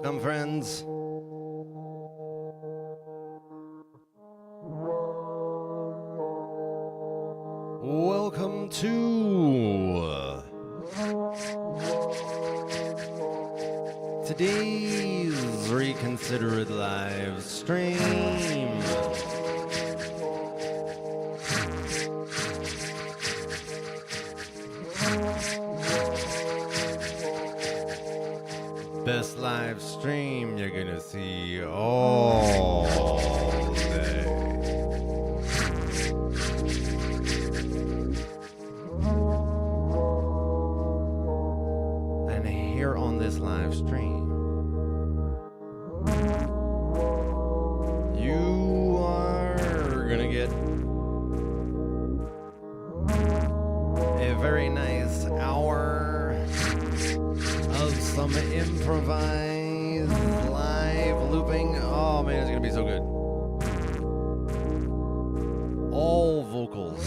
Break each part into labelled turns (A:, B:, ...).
A: Welcome, friends. Welcome to today's Reconsider It live stream. Best live stream you're gonna see all day. And here on this live stream, you are gonna get a very nice hour of some improvised live looping. Oh man, it's gonna be so good. All vocals,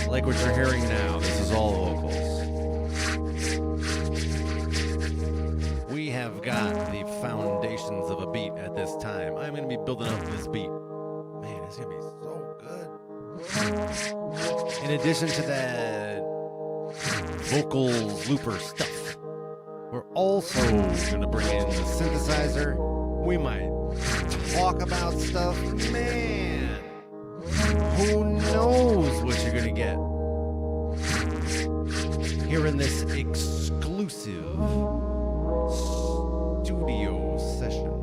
A: like what you're hearing now. This is all vocals. We have got the foundations of a beat at this time. I'm gonna be building up this beat. Man, it's gonna be so good. In addition to that vocal looper stuff, we're also going to bring in the synthesizer. We might talk about stuff. Man, who knows what you're going to get here in this exclusive studio session.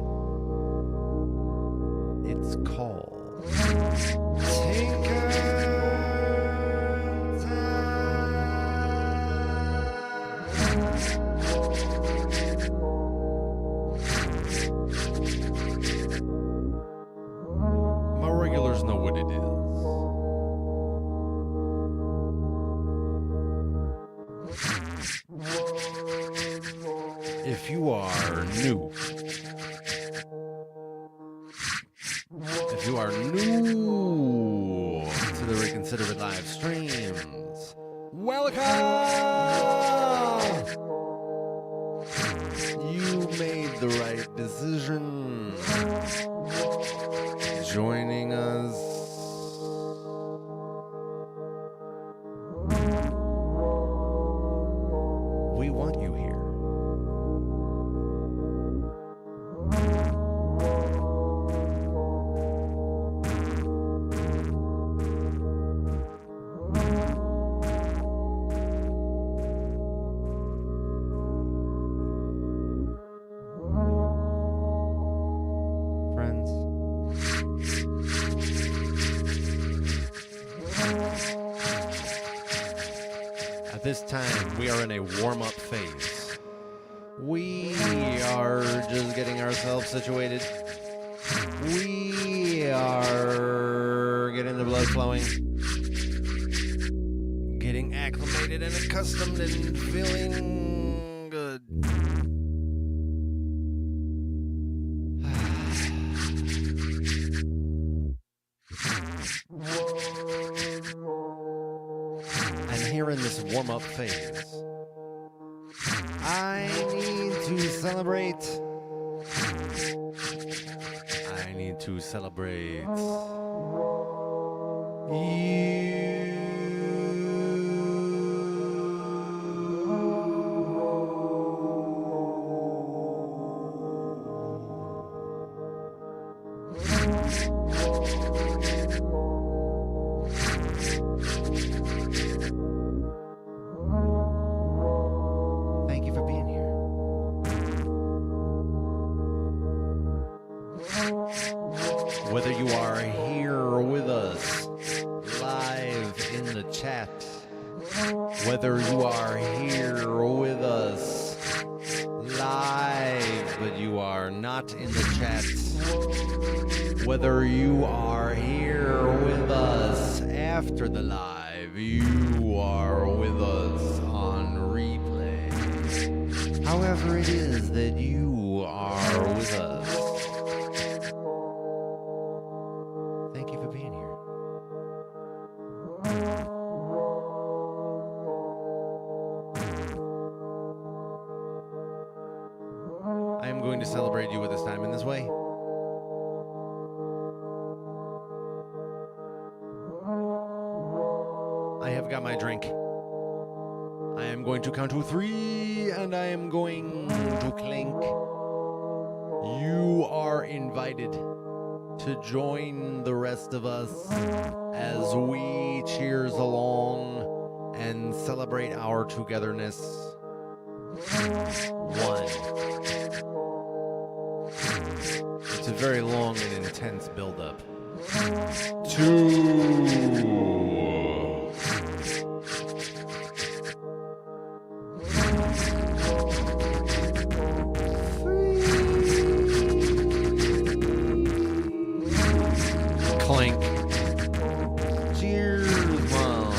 A: It's called Tinker. Know what it is. If you are new, to the Reconsider It live streams, welcome! You made the right decision joining us. We want you here. At this time, we are in a warm-up phase. We are just getting ourselves situated. We are getting the blood flowing, getting acclimated and accustomed and feeling good. Here in this warm-up phase, I need to celebrate. I need to celebrate you. Whether you are here with us live in the chat, whether you are here with us live but you are not in the chat, whether you are here with us after the live, you are with us on replay. However it is that you are with us, thank you for being here. I am going to celebrate you with this time in this way. I have got my drink. I am going to count to 3, and I am going to clink. You are invited to join the rest of us as we cheers along and celebrate our togetherness. 1. It's a very long and intense build-up. 2. Clink. Cheers, Mom.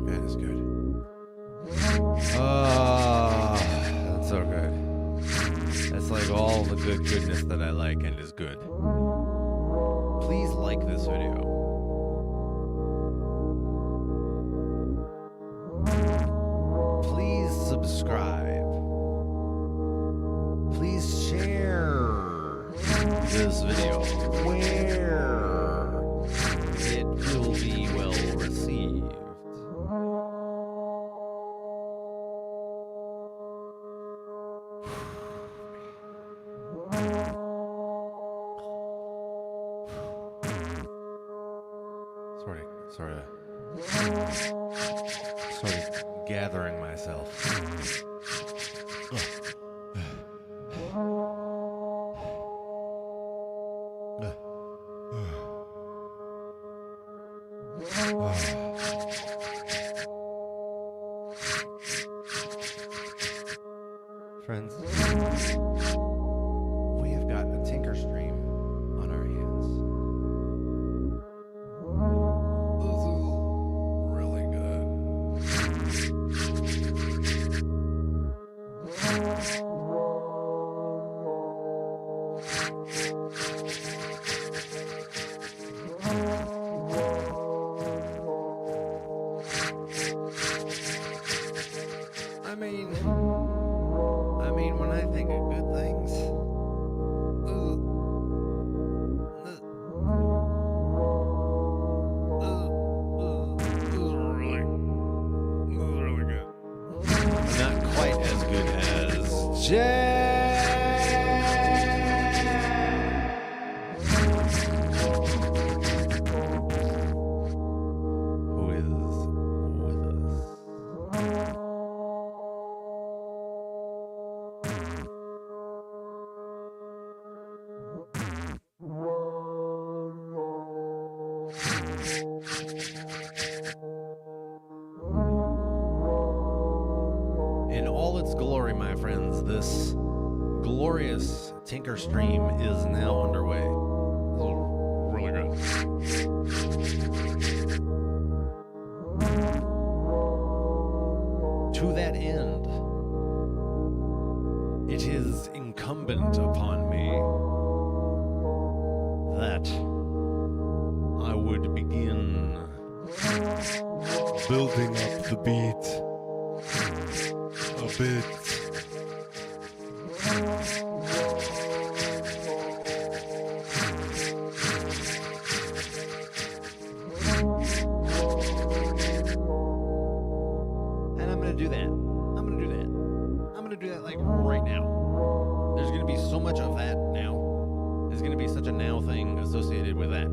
A: Man, it's good. That's so good. That's like all the good goodness that I like and is good. Please like this video. Please subscribe. Please share this video where it will be well received. Sort of gathering myself. Friends, we have got a tinker stream on our hands. This is really good. I mean, when I think of good things, this is really good. Not quite as good as who is with us. In all its glory, my friends, this glorious tinker stream is now underway. Oh, really good. To that end, it is incumbent upon me that I would begin building up the beat a bit. And I'm gonna do that. I'm gonna do that like right now. There's gonna be so much of that now. There's gonna be such a now thing associated with that.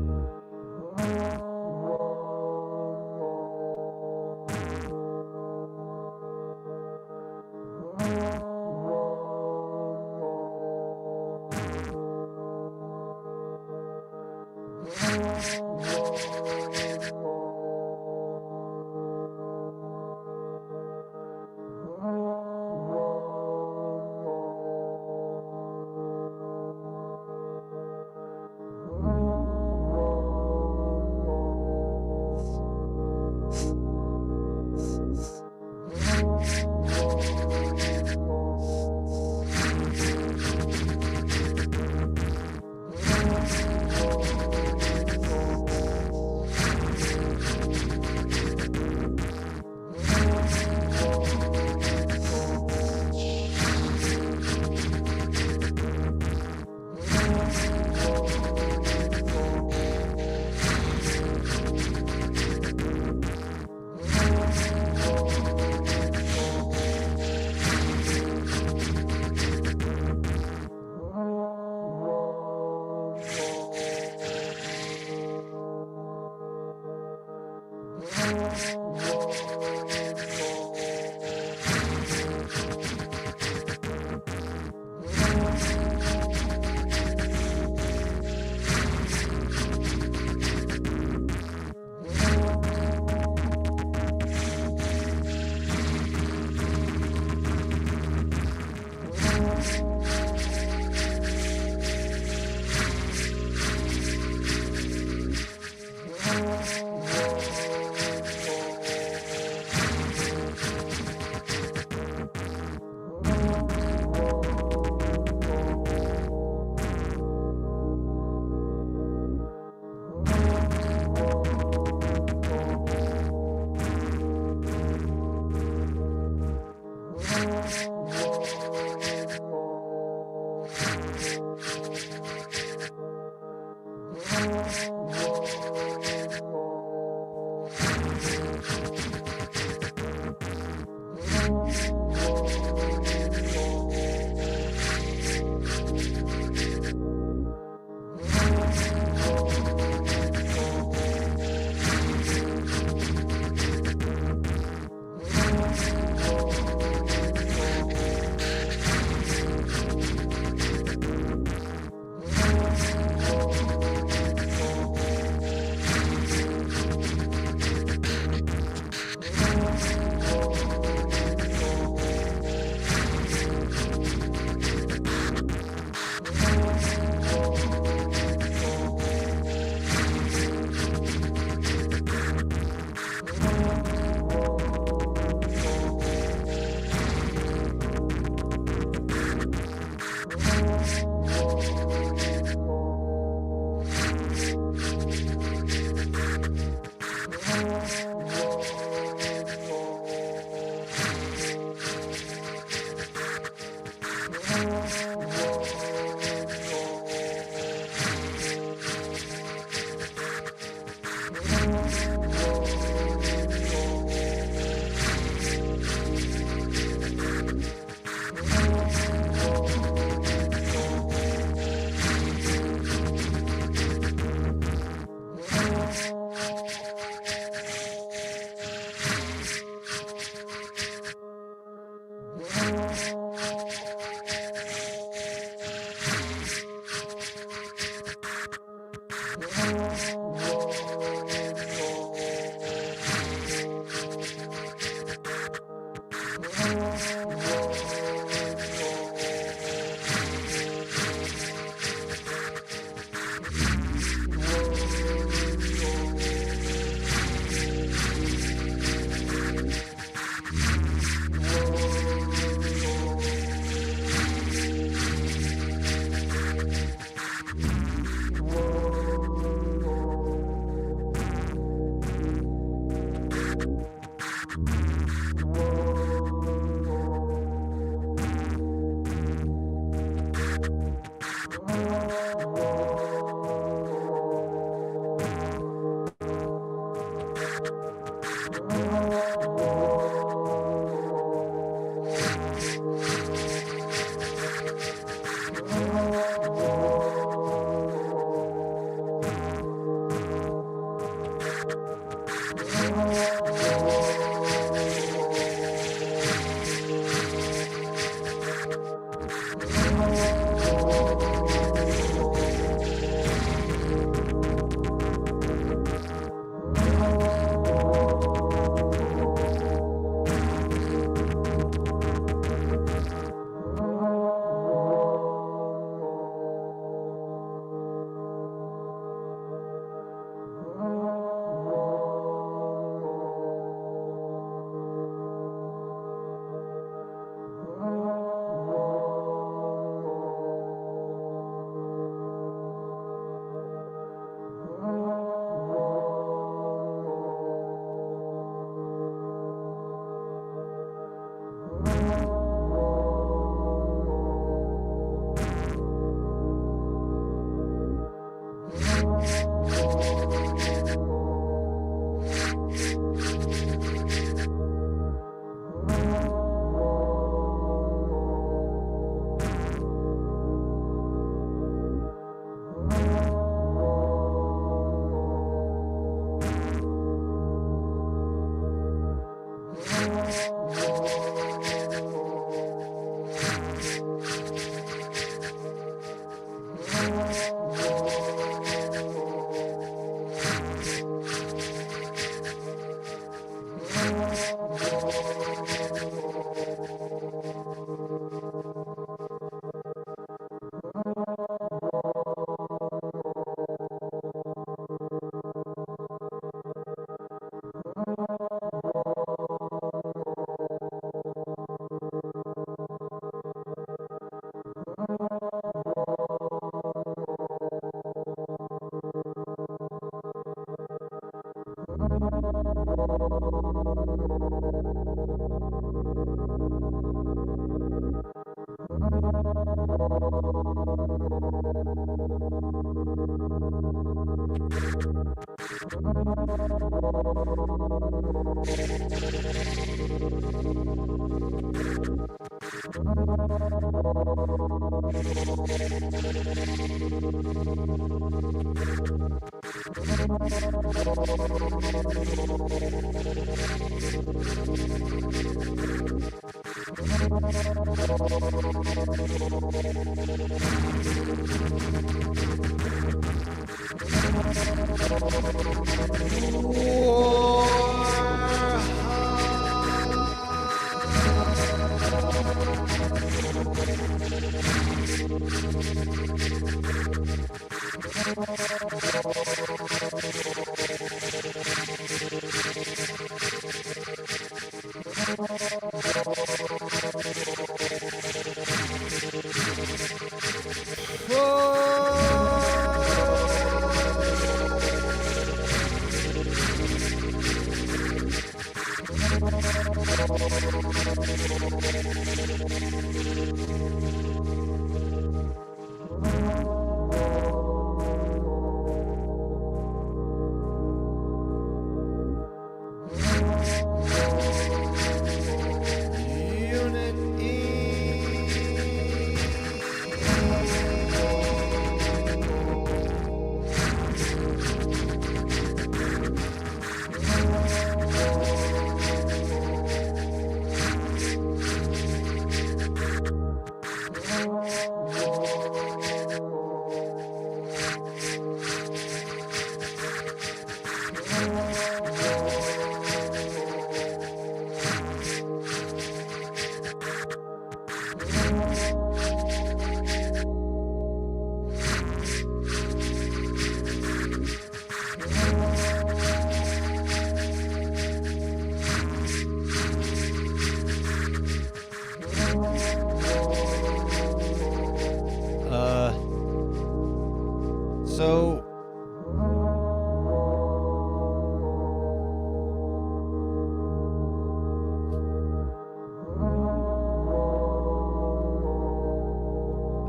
A: So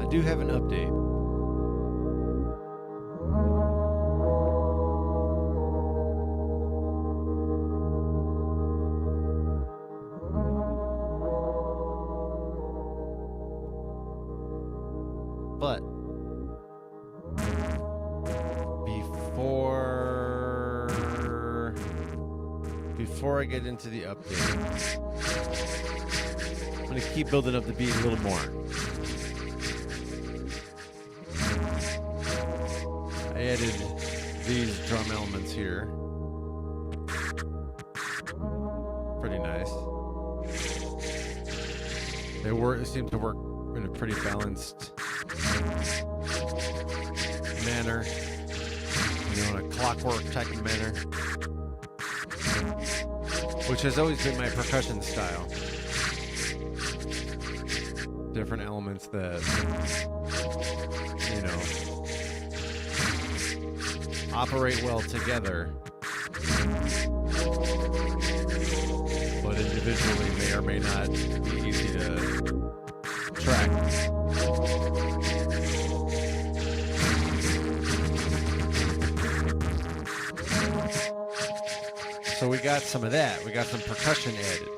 A: I do have an update. But before I get into the update, I'm going to keep building up the beat a little more. I added these drum elements here. Pretty nice. They seem to work in a pretty balanced manner, in a clockwork type of manner, which has always been my percussion style. Different elements that, operate well together, but individually may or may not be easy to track. So we got some of that. We got some percussion added.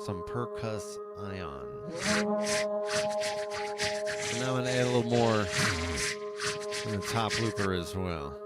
A: Some percuss ion. And now I'm going to add a little more in the top looper as well.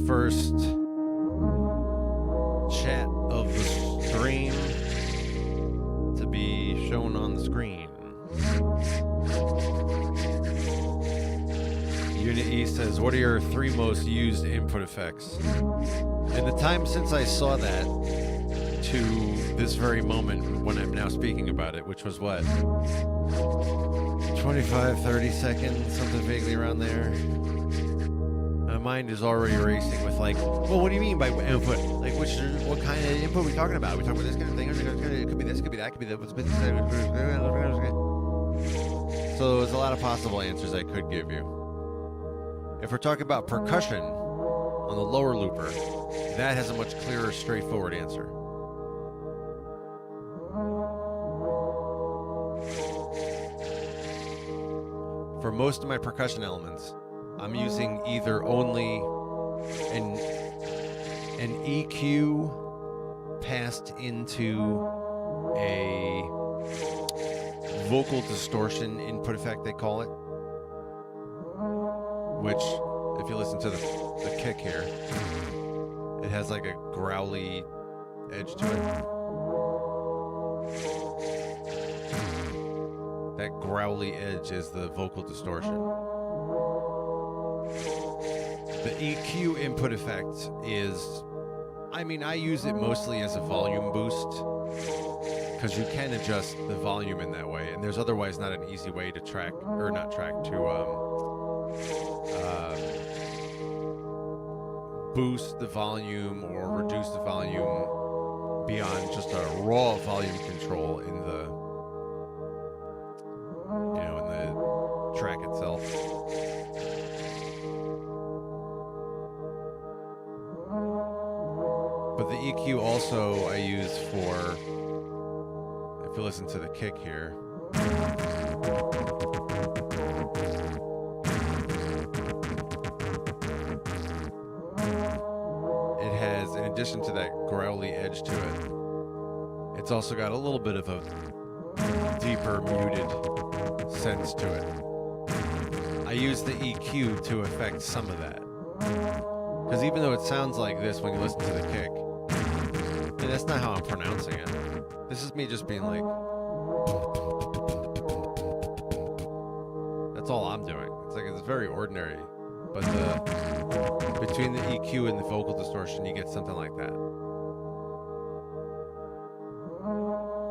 A: first chat of the stream to be shown on the screen. Unit E says, what are your 3 most used input effects? In the time since I saw that to this very moment when I'm now speaking about it, which was what? 25, 30 seconds, something vaguely around there. My mind is already racing with like, well, what do you mean by input? Like, what kind of input are we talking about? Are we talking about this kind of thing? It could be this, it could be that, it could be that. So there's a lot of possible answers I could give you. If we're talking about percussion on the lower looper, that has a much clearer, straightforward answer. For most of my percussion elements, I'm using either only an EQ passed into a vocal distortion input effect, they call it, which, if you listen to the kick here, it has like a growly edge to it. That growly edge is the vocal distortion. The EQ input effect is, I mean, I use it mostly as a volume boost because you can adjust the volume in that way, and there's otherwise not an easy way to track, or not track, to boost the volume or reduce the volume beyond just a raw volume control in the, you know, in the track itself. But the EQ also I use for, if you listen to the kick here, it has, in addition to that growly edge to it, it's also got a little bit of a deeper muted sense to it. I use the EQ to affect some of that. Because even though it sounds like this when you listen to the kick, and that's not how I'm pronouncing it. This is me just being like, that's all I'm doing. It's like, it's very ordinary. But between the EQ and the vocal distortion, you get something like that.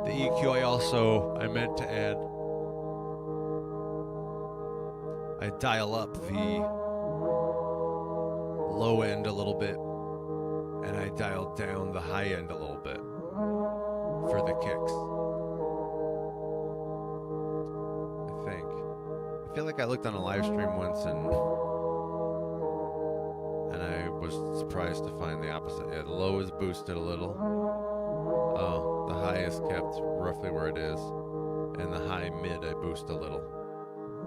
A: The EQ I meant to add, I dial up the low end a little bit, and I dial down the high end a little bit for the kicks. I think. I feel like I looked on a live stream once and I was surprised to find the opposite. Yeah, the low is boosted a little. Oh, the high is kept roughly where it is, and the high mid I boost a little.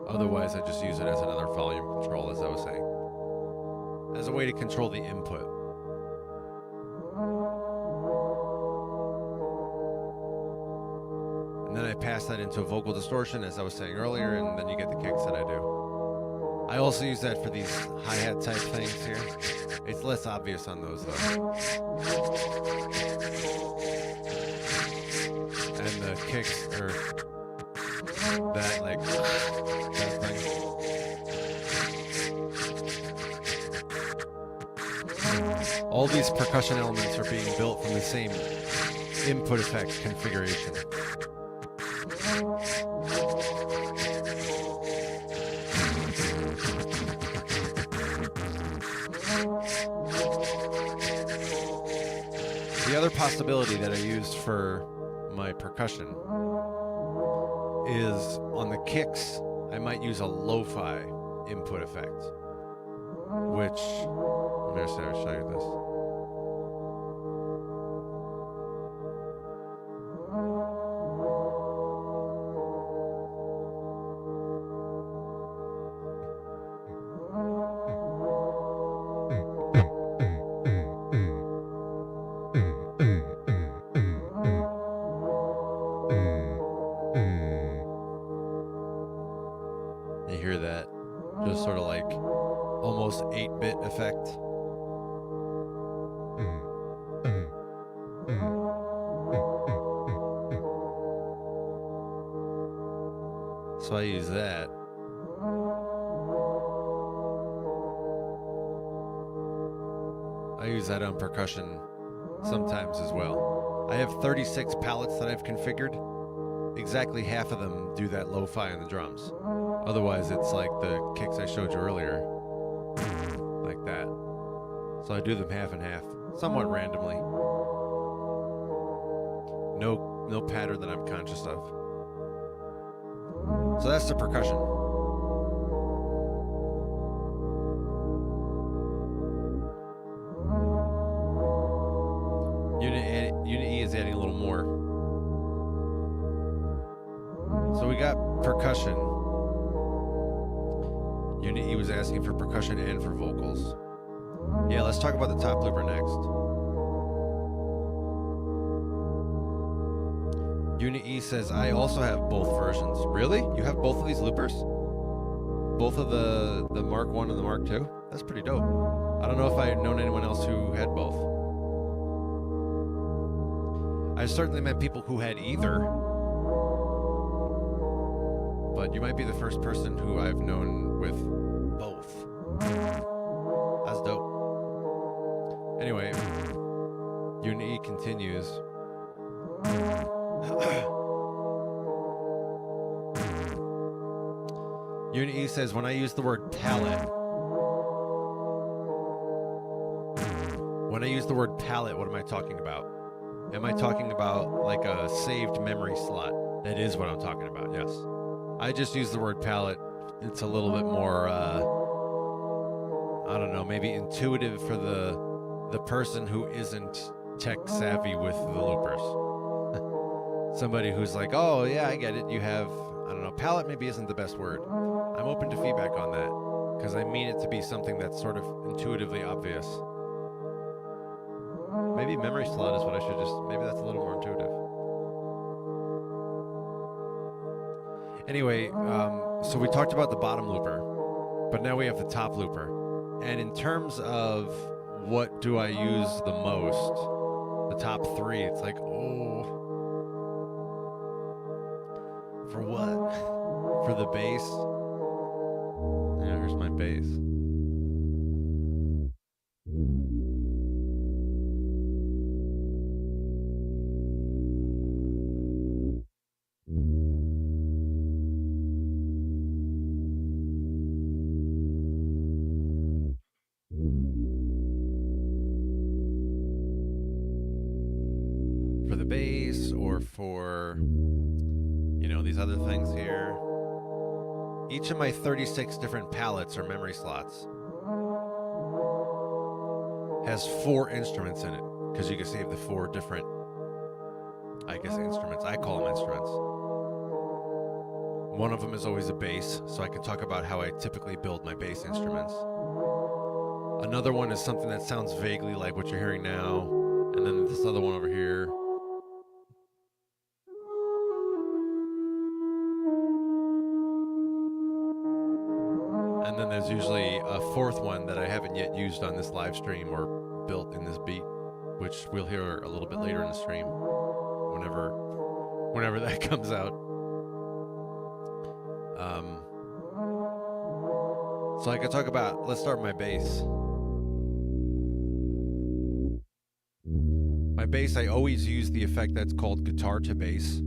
A: Otherwise, I just use it as another volume control, as I was saying, as a way to control the input. And then I pass that into a vocal distortion, as I was saying earlier, and then you get the kicks that I do. I also use that for these hi-hat type things here. It's less obvious on those, though. And the kicks are that, like, that thing. All these percussion elements are being built from the same input effect configuration. The other possibility that I use for my percussion is on the kicks, I might use a lo-fi input effect, which, let me show you this. You hear that? Just sort of like almost 8-bit effect. So I use that. I use that on percussion sometimes as well. I have 36 palettes that I've configured. Exactly half of them do that lo-fi on the drums. Otherwise, it's like the kicks I showed you earlier, like that. So I do them half and half, somewhat randomly. No pattern that I'm conscious of. So that's the percussion. Unit E is adding a little more. So we got percussion. Unit E was asking for percussion and for vocals. Yeah, let's talk about the top looper next. Unit E says, I also have both versions. Really? You have both of these loopers? Both of the Mark 1 and the Mark 2? That's pretty dope. I don't know if I've known anyone else who had both. I certainly met people who had either. But you might be the first person who I've known with both. That's dope. continues. Unit E says, when I use the word palette, what am I talking about? Am I talking about like a saved memory slot? That is what I'm talking about, yes. I just use the word palette. It's a little bit more, I don't know, maybe intuitive for the person who isn't tech savvy with the loopers. Somebody who's like, oh yeah, I get it. You have, I don't know, palette maybe isn't the best word. I'm open to feedback on that because I mean it to be something that's sort of intuitively obvious. Maybe memory slot is what I should just, maybe that's a little more intuitive. Anyway, so we talked about the bottom looper, but now we have the top looper. And in terms of what do I use the most, the top three, it's like, oh, for what? For the bass? Yeah, here's my bass. For the bass, or for, you know, these other things here. Each of my 36 different palettes or memory slots has 4 instruments in it, because you can save the 4 different, I guess, instruments. I call them instruments. One of them is always a bass, so I can talk about how I typically build my bass instruments. Another one is something that sounds vaguely like what you're hearing now, and then this other one over here. And then there's usually a 4th one that I haven't yet used on this live stream or built in this beat, which we'll hear a little bit later in the stream, whenever that comes out. So I can talk about, let's start with my bass. My bass, I always use the effect that's called guitar to bass.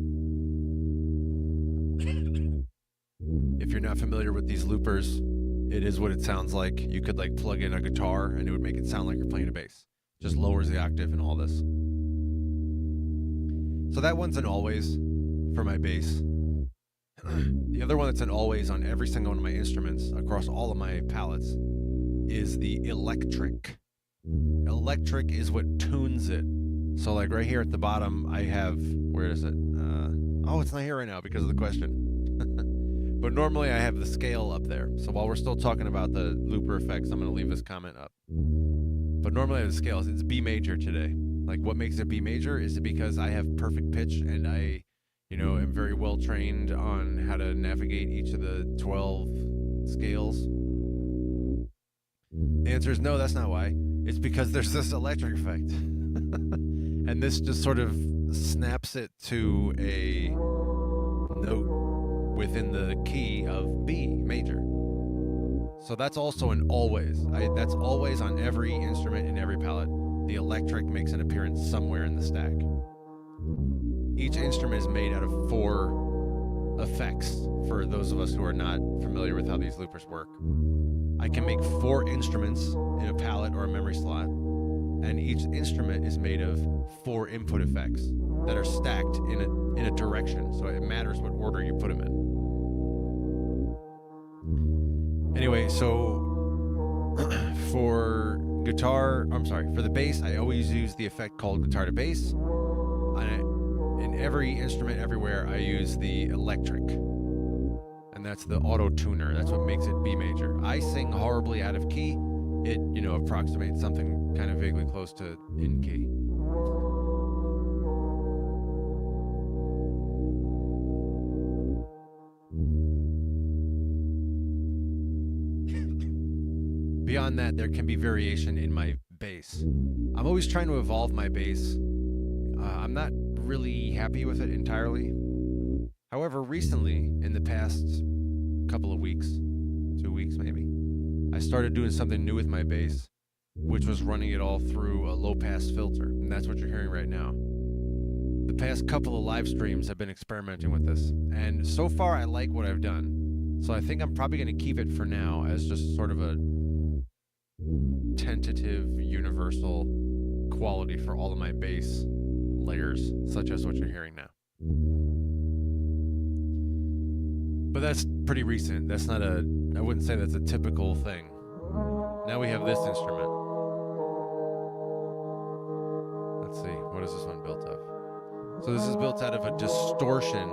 A: If you're not familiar with these loopers, it is what it sounds like. You could like plug in a guitar and it would make it sound like you're playing a bass. Just lowers the octave and all this. So that one's an always for my bass. The other one that's an always on every single one of my instruments across all of my palettes is the electric. Electric is what tunes it. So like right here at the bottom, I have, where is it? Oh, it's not here right now because of the question. But normally I have the scale up there. So while we're still talking about the looper effects, I'm going to leave this comment up. But normally I have the scales. It's B major today. Like what makes it B major is because I have perfect pitch and I, you know, am very well trained on how to navigate each of the 12 scales. The answer is no, that's not why. It's because there's this electric effect. And this just sort of snaps it to a note within the key of B major. So that's also an always. That's always on every instrument in every palette. The electric makes an appearance somewhere in the stack. Each instrument is made out of 4 effects for those of us who are not familiar with how these loopers work. I can make 4 instruments in a palette or a memory slot, and each instrument is made of 4 input effects that are stacked in a direction, so it matters what order you put them in. Anyway, so for the bass, I always use the effect called guitar to bass. In every instrument everywhere, I use the electric, and that's the auto tuner. That's what makes it B major. I sing horribly out of key. It, you know, approximates something kind of vaguely close to in key. Beyond that, there can be variation in my bass. I'm always trying to evolve my bass. I'm not really happy with it entirely. However, recently, in the past couple of weeks, 2 weeks maybe, I started doing something new with my bass, which was running it all through a low-pass filter, and that's what you're hearing right now. The past couple of live streams have been experimenting with this, and so far I like what I've done. So I think I'm probably going to keep it for now as just sort of a tentative, universal quality for all of my bass layers, such as what you're hearing now. But that's pretty recent. That's not I wouldn't say that's a typical thing. Now we have this instrument. Let's see, what is this one built of? So this is built out of a distortion,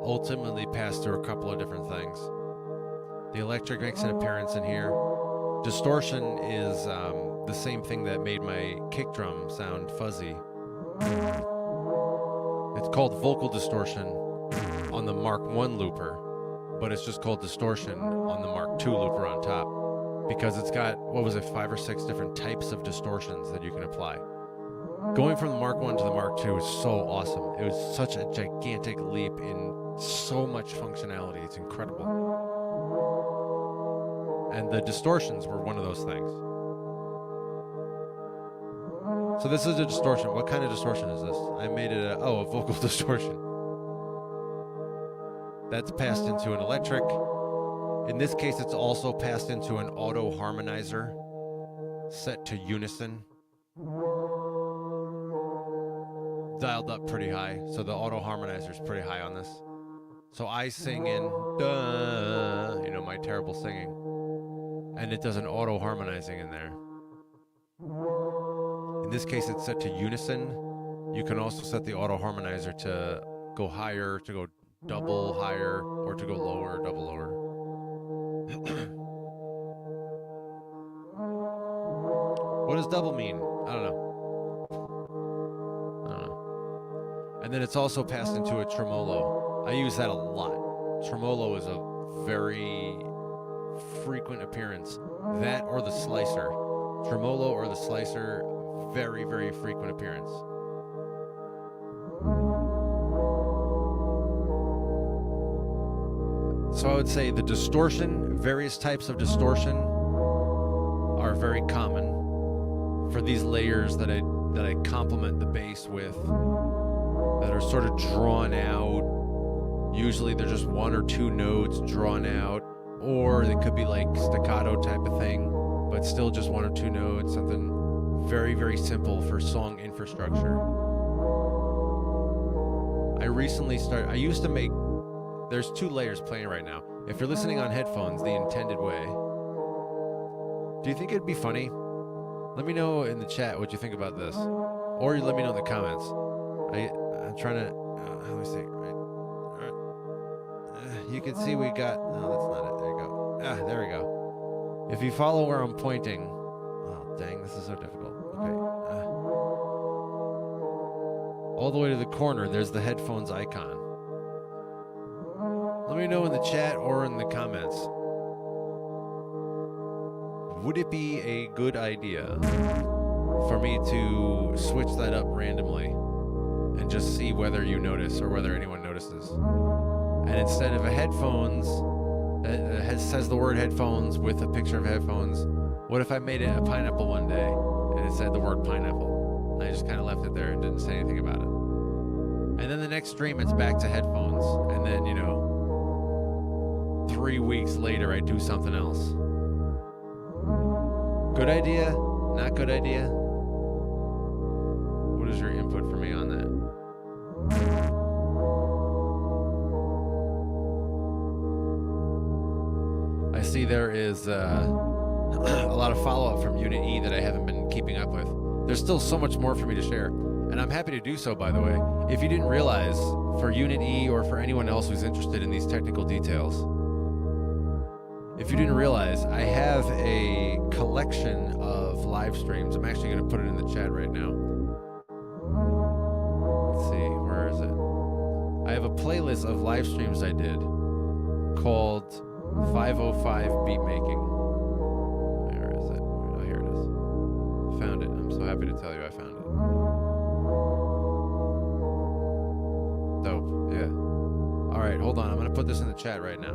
A: ultimately passed through a couple of different things. The electric makes an appearance in here. Distortion is the same thing that made my kick drum sound fuzzy. It's called vocal distortion on the Mark I looper, but it's just called distortion on the Mark II looper on top, because it's got, 5 or 6 different types of distortions that you can apply. Going from the Mark I to the Mark II is so awesome. It was such a gigantic leap in so much functionality. It's incredible. And the distortions were one of those things. So this is a distortion. What kind of distortion is this? I made it a vocal distortion. That's passed into an electric. In this case, it's also passed into an auto harmonizer set to unison. Dialed up pretty high, so the auto harmonizer is pretty high on this. So I sing in, duh, my terrible singing, and it does an auto harmonizing in there. In this case, it's set to unison. You can also set the auto harmonizer to go higher, to go double higher, or to go lower, double lower. What does double mean? I don't know. And then it's also passed into a tremolo. I use that a lot. Tremolo is a very frequent appearance. That or the slicer. Tremolo or the slicer, very, very frequent appearance. So I would say the distortion, various types of distortion are very common for these layers that I complement the bass with, that are sort of drawn out. Usually they're just 1 or 2 notes drawn out, or they could be like staccato type of thing, but still just 1 or 2 notes, something very, very simple for song infrastructure. I used to make, there's 2 layers playing right now. If you're listening on headphones the intended way, do you think it'd be funny? Let me know in the chat what you think about this, or you let me know in the comments. I'm trying to, let me see, right? You can see we got, no, that's not it, there you go. There we go. If you follow where I'm pointing, oh, dang, this is so difficult. Okay. All the way to the corner, there's the headphones icon. Let me know in the chat or in the comments. Would it be a good idea for me to switch that up randomly and just see whether you notice or whether anyone notices? And instead of a headphones that says the word headphones with a picture of headphones, what if I made it a pineapple one day and it said the word pineapple? And I just kind of left it there and didn't say anything about it. And then the next stream it's back to headphones. And then, 3 weeks later I do something else. Good idea? Not good idea? What is your input for me on that? I see there is a lot of follow-up from Unit E that I haven't been keeping up with. There's still so much more for me to share, and I'm happy to do so, by the way. If you didn't realize, for Unit E or for anyone else who's interested in these technical details, if you didn't realize, I have a collection of live streams. I'm actually going to put it in the chat right now. Let's see, where is it? I have a playlist of live streams I did called 505 Beat Making. Where is it? Oh, here it is. Found it. I'm so happy to tell you I found it. Dope, yeah. All right, hold on. I'm going to put this in the chat right now.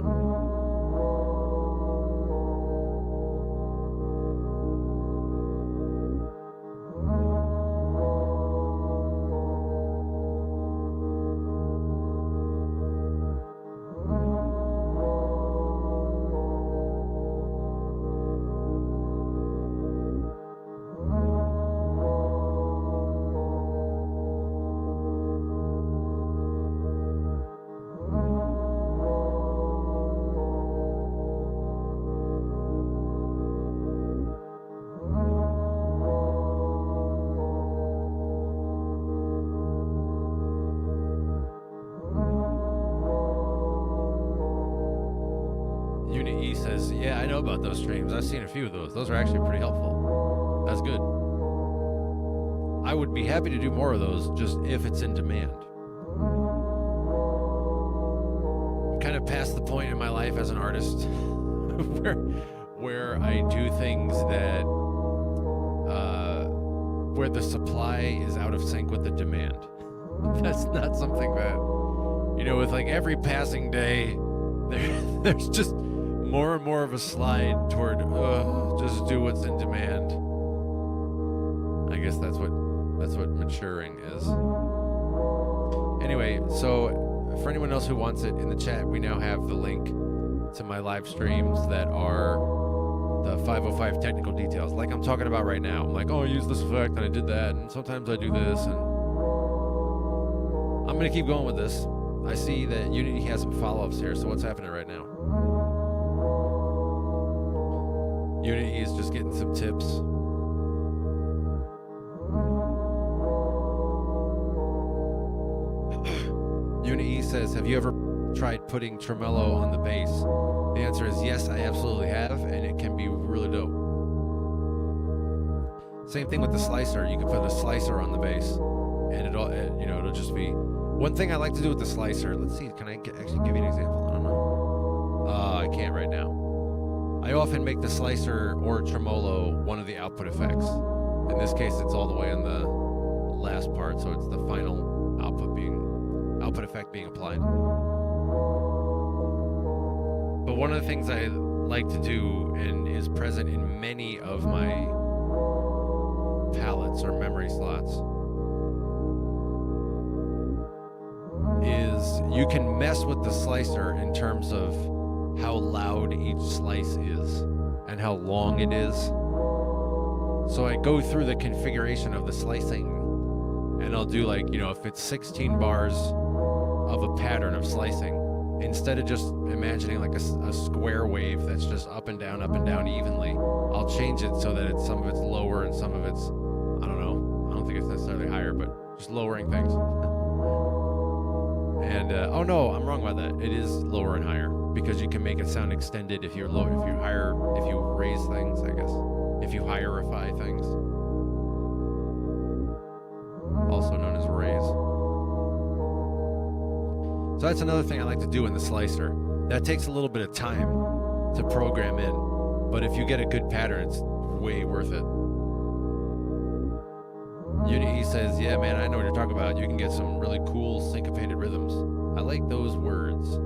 A: Yeah, I know about those streams. I've seen a few of those. Those are actually pretty helpful. That's good. I would be happy to do more of those, just if it's in demand. I'm kind of past the point in my life as an artist where I do things that where the supply is out of sync with the demand. That's not something that, with like every passing day, there's just more and more of a slide toward just do what's in demand. I guess that's what maturing is. Anyway, so for anyone else who wants it, in the chat we now have the link to my live streams that are the 505 technical details, like I'm talking about right now. I'm like, I use this effect and I did that, and sometimes I do this, and I'm gonna keep going with this. I see that Unity has some follow-ups here, so what's happening right now? Unity is just getting some tips. Unity says, have you ever tried putting tremolo on the bass? The answer is yes, I absolutely have, and it can be really dope. Same thing with the slicer. You can put a slicer on the bass, and it'll just be. One thing I like to do with the slicer, let's see, can I actually give you an example? I don't know. I can't right now. I often make the slicer or tremolo one of the output effects. In this case, it's all the way on the last part, so it's the final output effect being applied. But one of the things I like to do, and is present in many of my palettes or memory slots, is you can mess with the slicer in terms of how loud each slice is and how long it is. So I go through the configuration of the slicing, and I'll do like, if it's 16 bars of a pattern of slicing, instead of just imagining like a square wave that's just up and down evenly, I'll change it so that some of it's lower and some of it's, I don't think it's necessarily higher, but just lowering things. And oh no, I'm wrong about that. It is lower and higher because you can make it sound extended if you're low, if you raise things, I guess. If you hierarchy things, also known as raise. So that's another thing I like to do in the slicer. That takes a little bit of time to program in, but if you get a good pattern, it's way worth it. Unity says, yeah, man, I know what you're talking about. You can get some really cool syncopated rhythms. I like those words.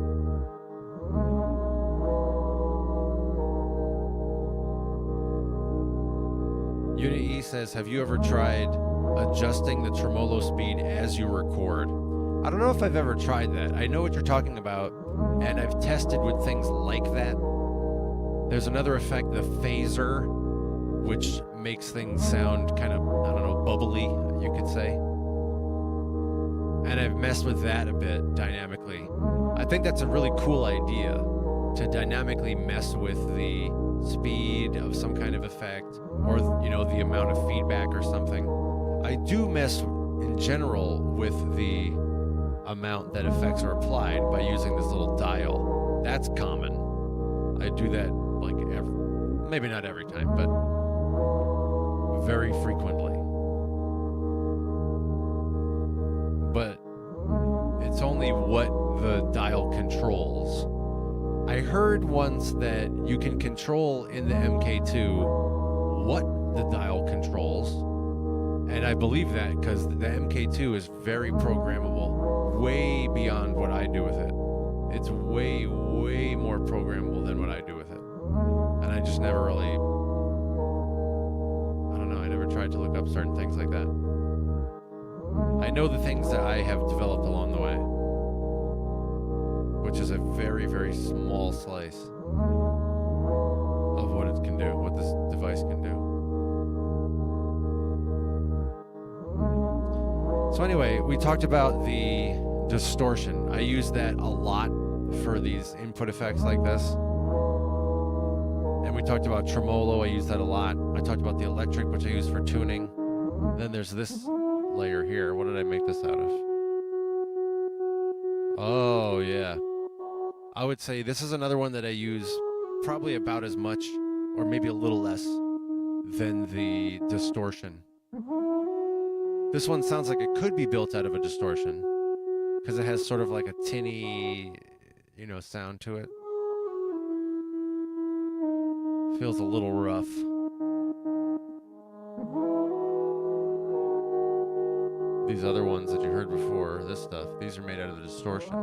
A: Unity says, have you ever tried adjusting the tremolo speed as you record? I don't know if I've ever tried that. I know what you're talking about, and I've tested with things like that. There's another effect, the phaser, which makes things sound kind of, bubbly, you could say. And I've messed with that a bit dynamically. I think that's a really cool idea, to dynamically mess with the speed of some kind of effect, or, the amount of feedback or something. I do mess in general with the amount that effects are applied by using this little dial. That's common. I do that like maybe not every time, but very frequently. But it's only what the dial controls. I heard once that you can control in the MK2 what the dial controls, and I believe that because the MK2 is very programmable, way beyond what I do with it. It's way, way more programmable than what I do with it. And I just never really, I never tried to look up certain things like that. I know the things that I have developed along the way, which is a very, very small slice of what it can do, what this device can do. So anyway, we talked about the distortion. I use that a lot for these input effects like this. And we talked about tremolo, I use that a lot. I talked about the electric, which I use for tuning. Then there's this layer here. What did I make this out of? Oh, yeah. I would say this is another one that I use probably about as much, or maybe a little less, than the distortion. This one sounds like it could be built out of a distortion, because it has sort of like a tinny, sound to it. Feels a little rough. These other ones that you heard before, this stuff, these are made out of the distortion.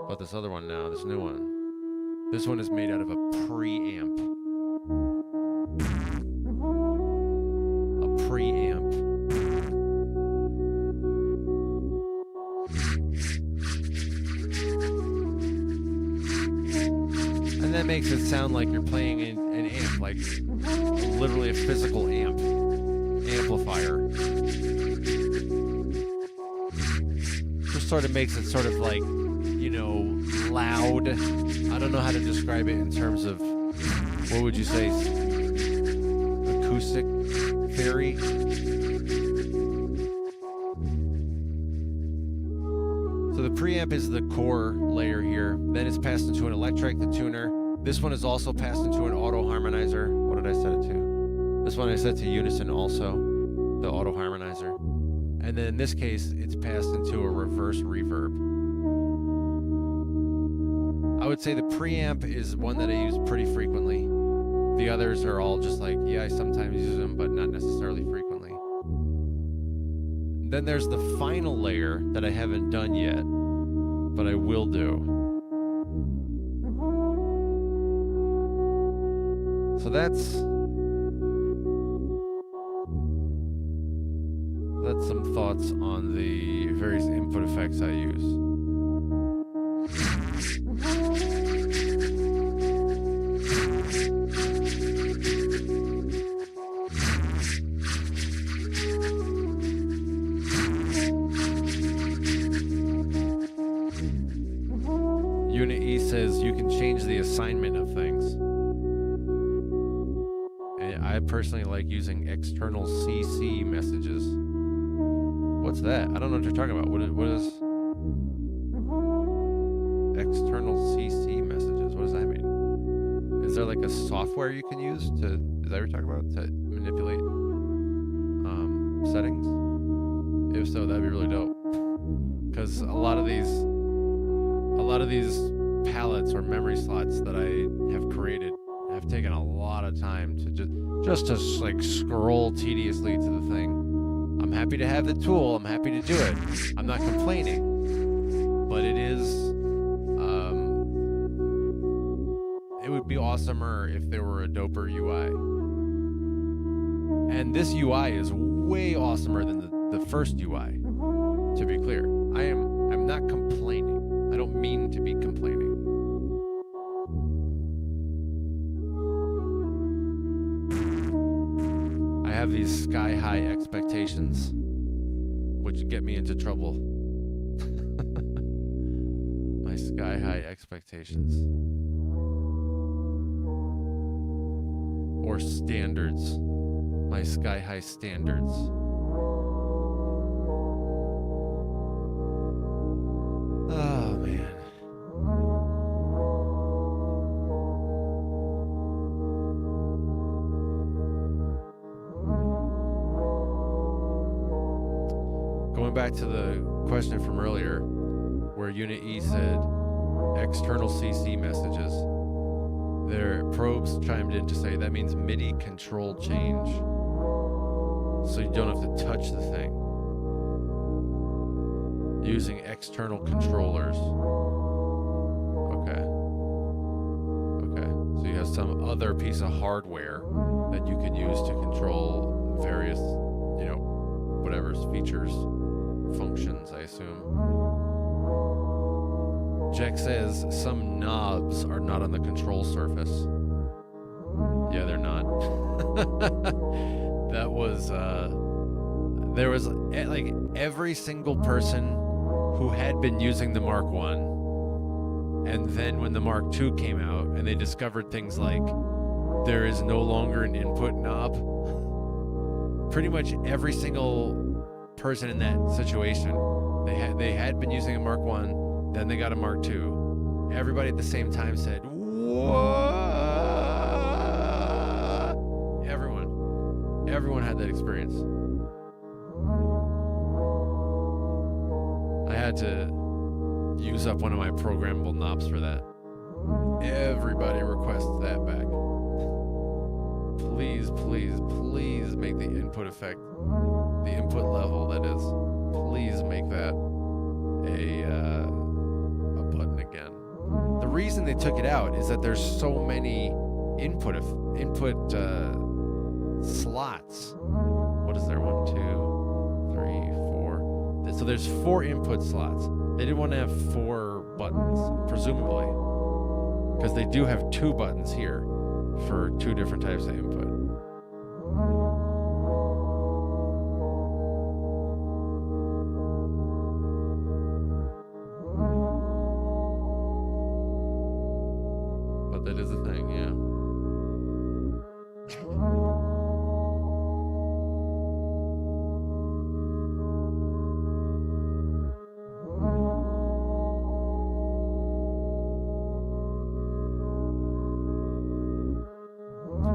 A: But this other one now, this new one, this one is made out of a preamp. A preamp. And that makes it sound like you're playing an amp, like literally a physical amplifier. Just sort of makes it sort of like, loud. I don't know how to describe it in terms of, what would you say, acoustic theory? So the preamp is the core layer here. Then it's passed into an electric, the tuner. This one is also passed into an auto harmonizer. What did I set it to? This one I set to unison also, the auto harmonizer. And then in this case, it's passed into a reverse reverb. I would say the preamp is one that I use pretty frequently. The others are all just like, I sometimes use them, but not necessarily frequently. Then there's the final layer that I haven't done yet, but I will do. So that's some thoughts on the various input effects I use. Unit E says you can change the assignment of things. And I personally like using external CC messages. What's that? I don't know what you're talking about. What is external CC messages? What does that mean? Is there like a software you can use is that what you're talking about? To manipulate settings? If so, that'd be really dope. Because a lot of these palettes or memory slots that I have created have taken a lot of time to just to like scroll tediously to the thing. I'm happy to have the tool. I'm happy to do it. I'm not complaining, but it would be awesomer if there were a doper UI. And this UI is way awesomer than the first UI. To be clear, I'm not complaining. I don't mean to be complaining. I have these sky-high expectations, which get me into trouble. My sky-high expectations. Or standards. My sky-high standards. Oh, man. Going back to the question from earlier, where Unit E said external CC messages, their probes chimed in to say that means MIDI control change. So you don't have to touch the thing. Using external controllers. Okay. So you have some other piece of hardware that you can use to control various, whatever's features, functions, I assume. Jack says some knobs are not on the control surface. Yeah, they're not. That was, there was like every single person who had been using the Mark I, and then when the Mark II came out and they discovered things like there is no longer an input knob, pretty much every single person in that situation, they had been using a Mark I, then they got a Mark II. Everybody at the same time said, What? Everyone had that experience. I had to use up one of my programmable knobs for that. Everybody requests that back. Please, please, please make the input effect, the input level, that is, please make that a button again. The reason they took it out is that there's so many input slots. What is there? 1, 2, 3, 4. So there's 4 input slots. They didn't want to have 4 buttons, presumably, because they do have 2 buttons here for 2 different types of input. But that is a thing, yeah.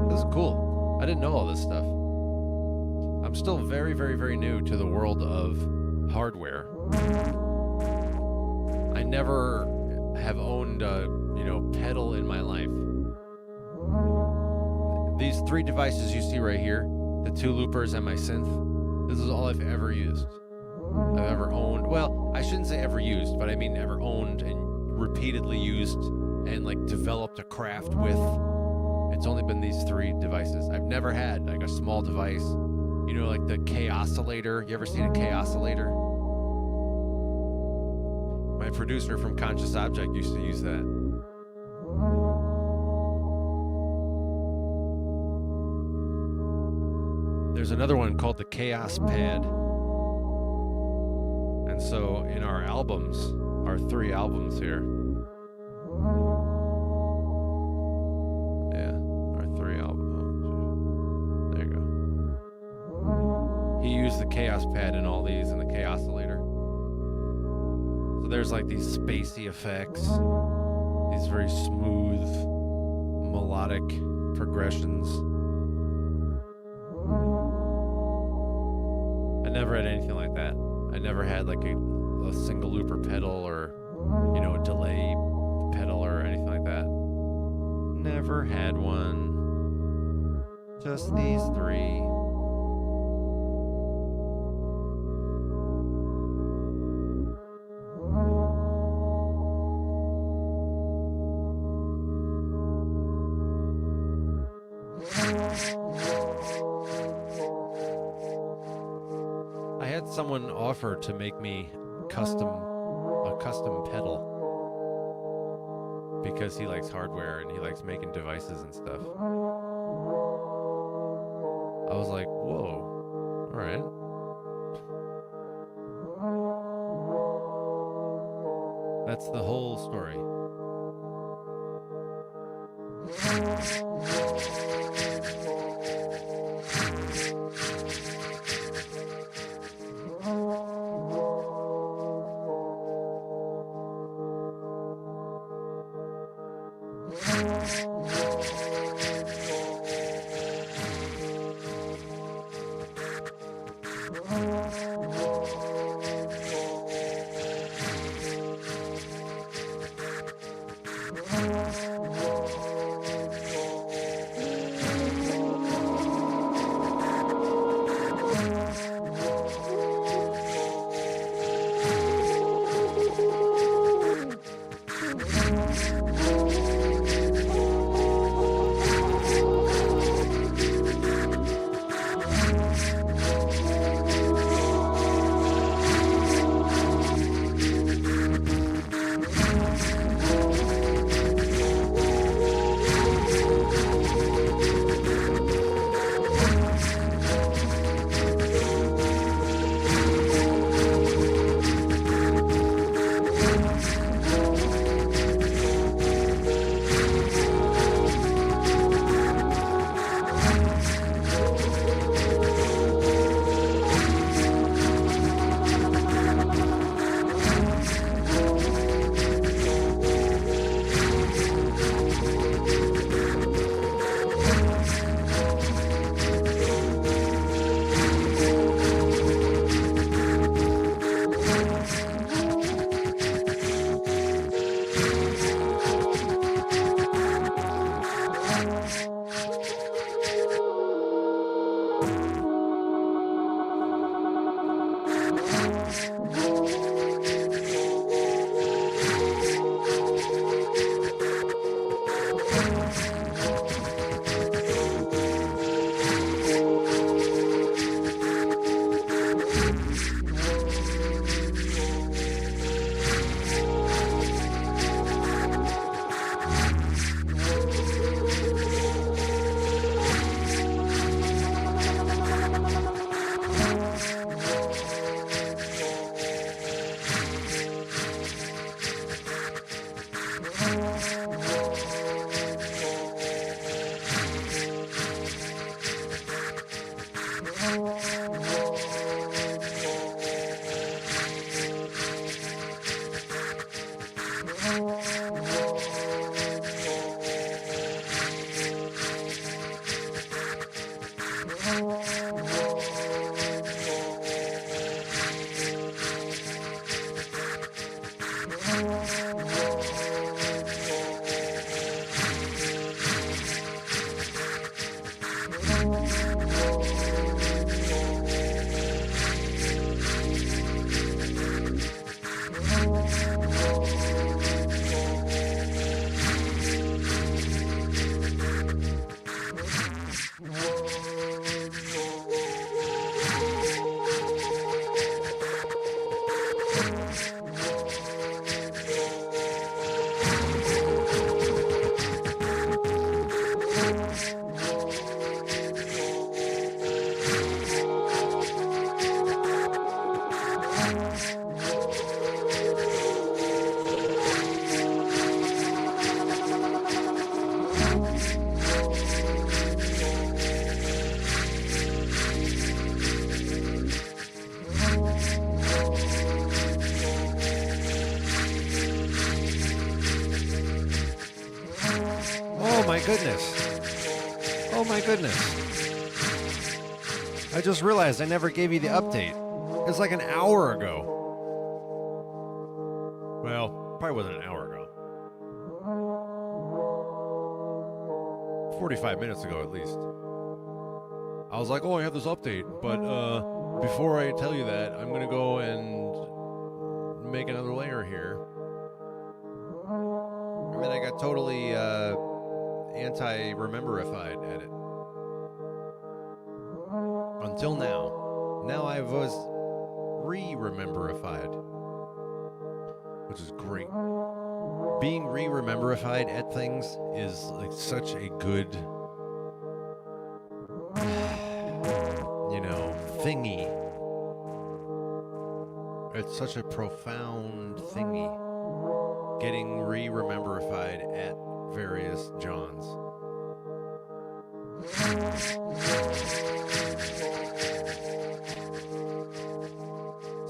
A: This is cool. I didn't know all this stuff. I'm still very, very, very new to the world of hardware. I never have owned a, pedal in my life. These 3 devices you see right here, the 2 loopers and my synth, this is all I've ever used. I've ever owned. Well, I shouldn't say ever used, but I mean ever owned and repeatedly used and developed a craft with. It's only been these 3 devices. I've never had a small device, like the K-oscillator. You ever seen a K-oscillator? My producer from Conscious Object used to use that. There's another one called the Chaos Pad. And so in our albums, our 3 albums here, the Chaos Pad in all these and the K-oscillator. So there's these spacey effects, these very smooth melodic progressions. I never had anything like that. I never had a single looper pedal or a delay pedal or anything like that. Never had one. Just these 3. Someone offered to make me a custom pedal because he likes hardware and he likes making devices and stuff. I was like, whoa, all right. That's the whole story. Oh my goodness. I just realized I never gave you the update. It's like an hour ago. Well, probably wasn't an hour ago. 45 minutes ago at least. I was like, oh, I have this update, but before I tell you that, I'm going to go and make another layer here. And then I got totally anti-rememberified at it. Until now. Now I was re-rememberified, which is great. Being re-rememberified at things is like such a good, thingy. It's such a profound thingy. Getting re-rememberified at various Johns.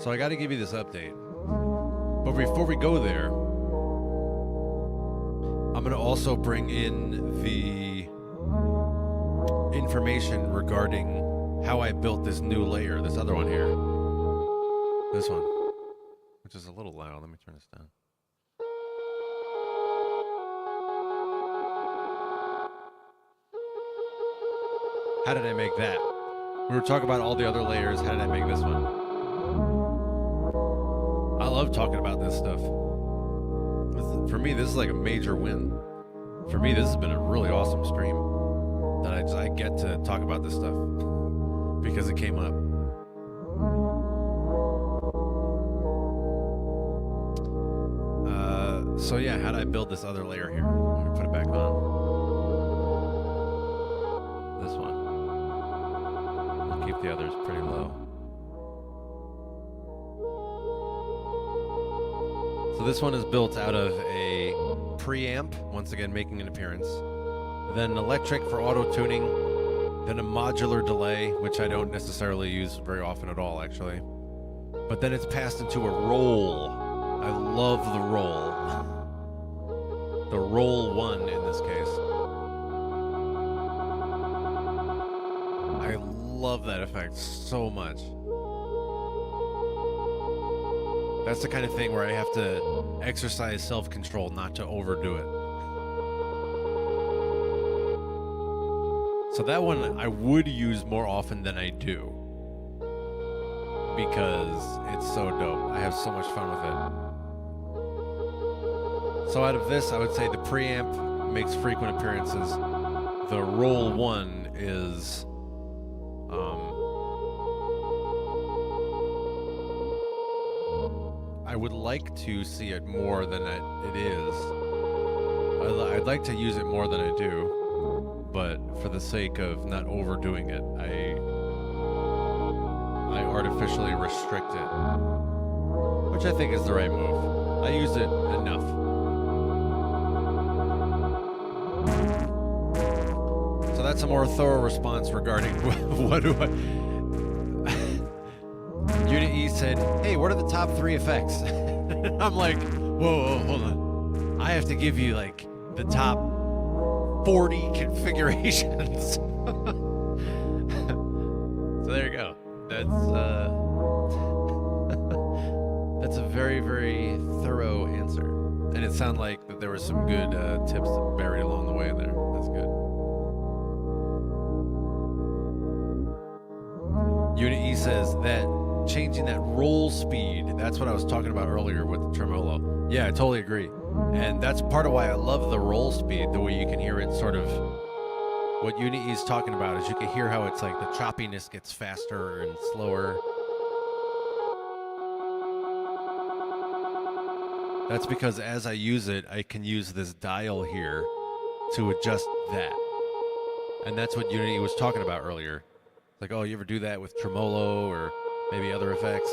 A: So I got to give you this update. But before we go there, I'm going to also bring in the information regarding how I built this new layer, this other one here. This one, which is a little loud. Let me turn this down. How did I make that? We were talking about all the other layers. How did I make this one? I love talking about this stuff. For me, this is like a major win. For me, this has been a really awesome stream that I get to talk about this stuff because it came up. So yeah, how did I build this other layer here? Let me put it back on. This one. I'll keep the others pretty low. So this one is built out of a preamp, once again making an appearance, then electric for auto-tuning, then a modular delay, which I don't necessarily use very often at all, actually. But then it's passed into a roll. I love the roll. The roll one in this case. I love that effect so much. That's the kind of thing where I have to exercise self-control not to overdo it. So that one I would use more often than I do because it's so dope. I have so much fun with it. So out of this, I would say the preamp makes frequent appearances. The roll one is I would like to see it more than it is. I'd like to use it more than I do, but for the sake of not overdoing it, I artificially restrict it, which I think is the right move. I use it enough. So that's a more thorough response regarding what do I... Unit E said, hey, what are the top 3 effects? I'm like, whoa, hold on. I have to give you like the top 40 configurations. That's a very, very thorough answer. And it sounded like that there were some good tips buried along the way there. That's good. Unit E says that changing that roll speed, that's what I was talking about earlier with the tremolo. Yeah, I totally agree. And that's part of why I love the roll speed, the way you can hear it sort of. What Unit E is talking about is you can hear how it's like the choppiness gets faster and slower. That's because as I use it, I can use this dial here to adjust that. And that's what Unity was talking about earlier. Like, oh, you ever do that with tremolo or maybe other effects?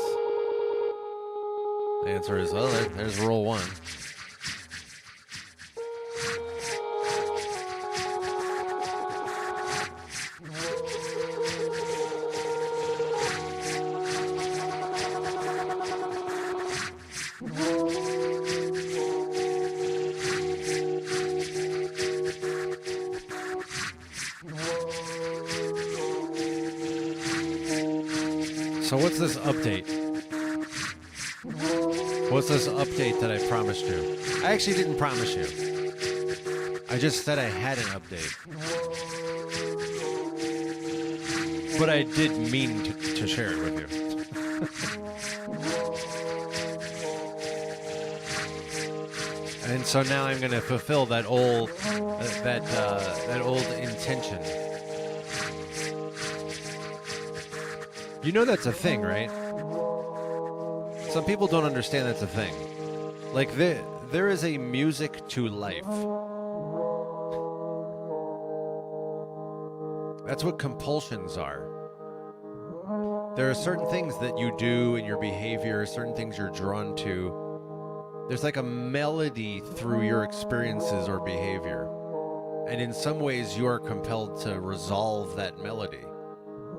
A: The answer is, well, there's roll one. So what's this update? What's this update that I promised you? I actually didn't promise you. I just said I had an update. But I did mean to share it with you. And so now I'm going to fulfill that old that old intention. You know that's a thing, right? Some people don't understand that's a thing. Like, there is a music to life. That's what compulsions are. There are certain things that you do in your behavior, certain things you're drawn to. There's like a melody through your experiences or behavior. And in some ways, you are compelled to resolve that melody.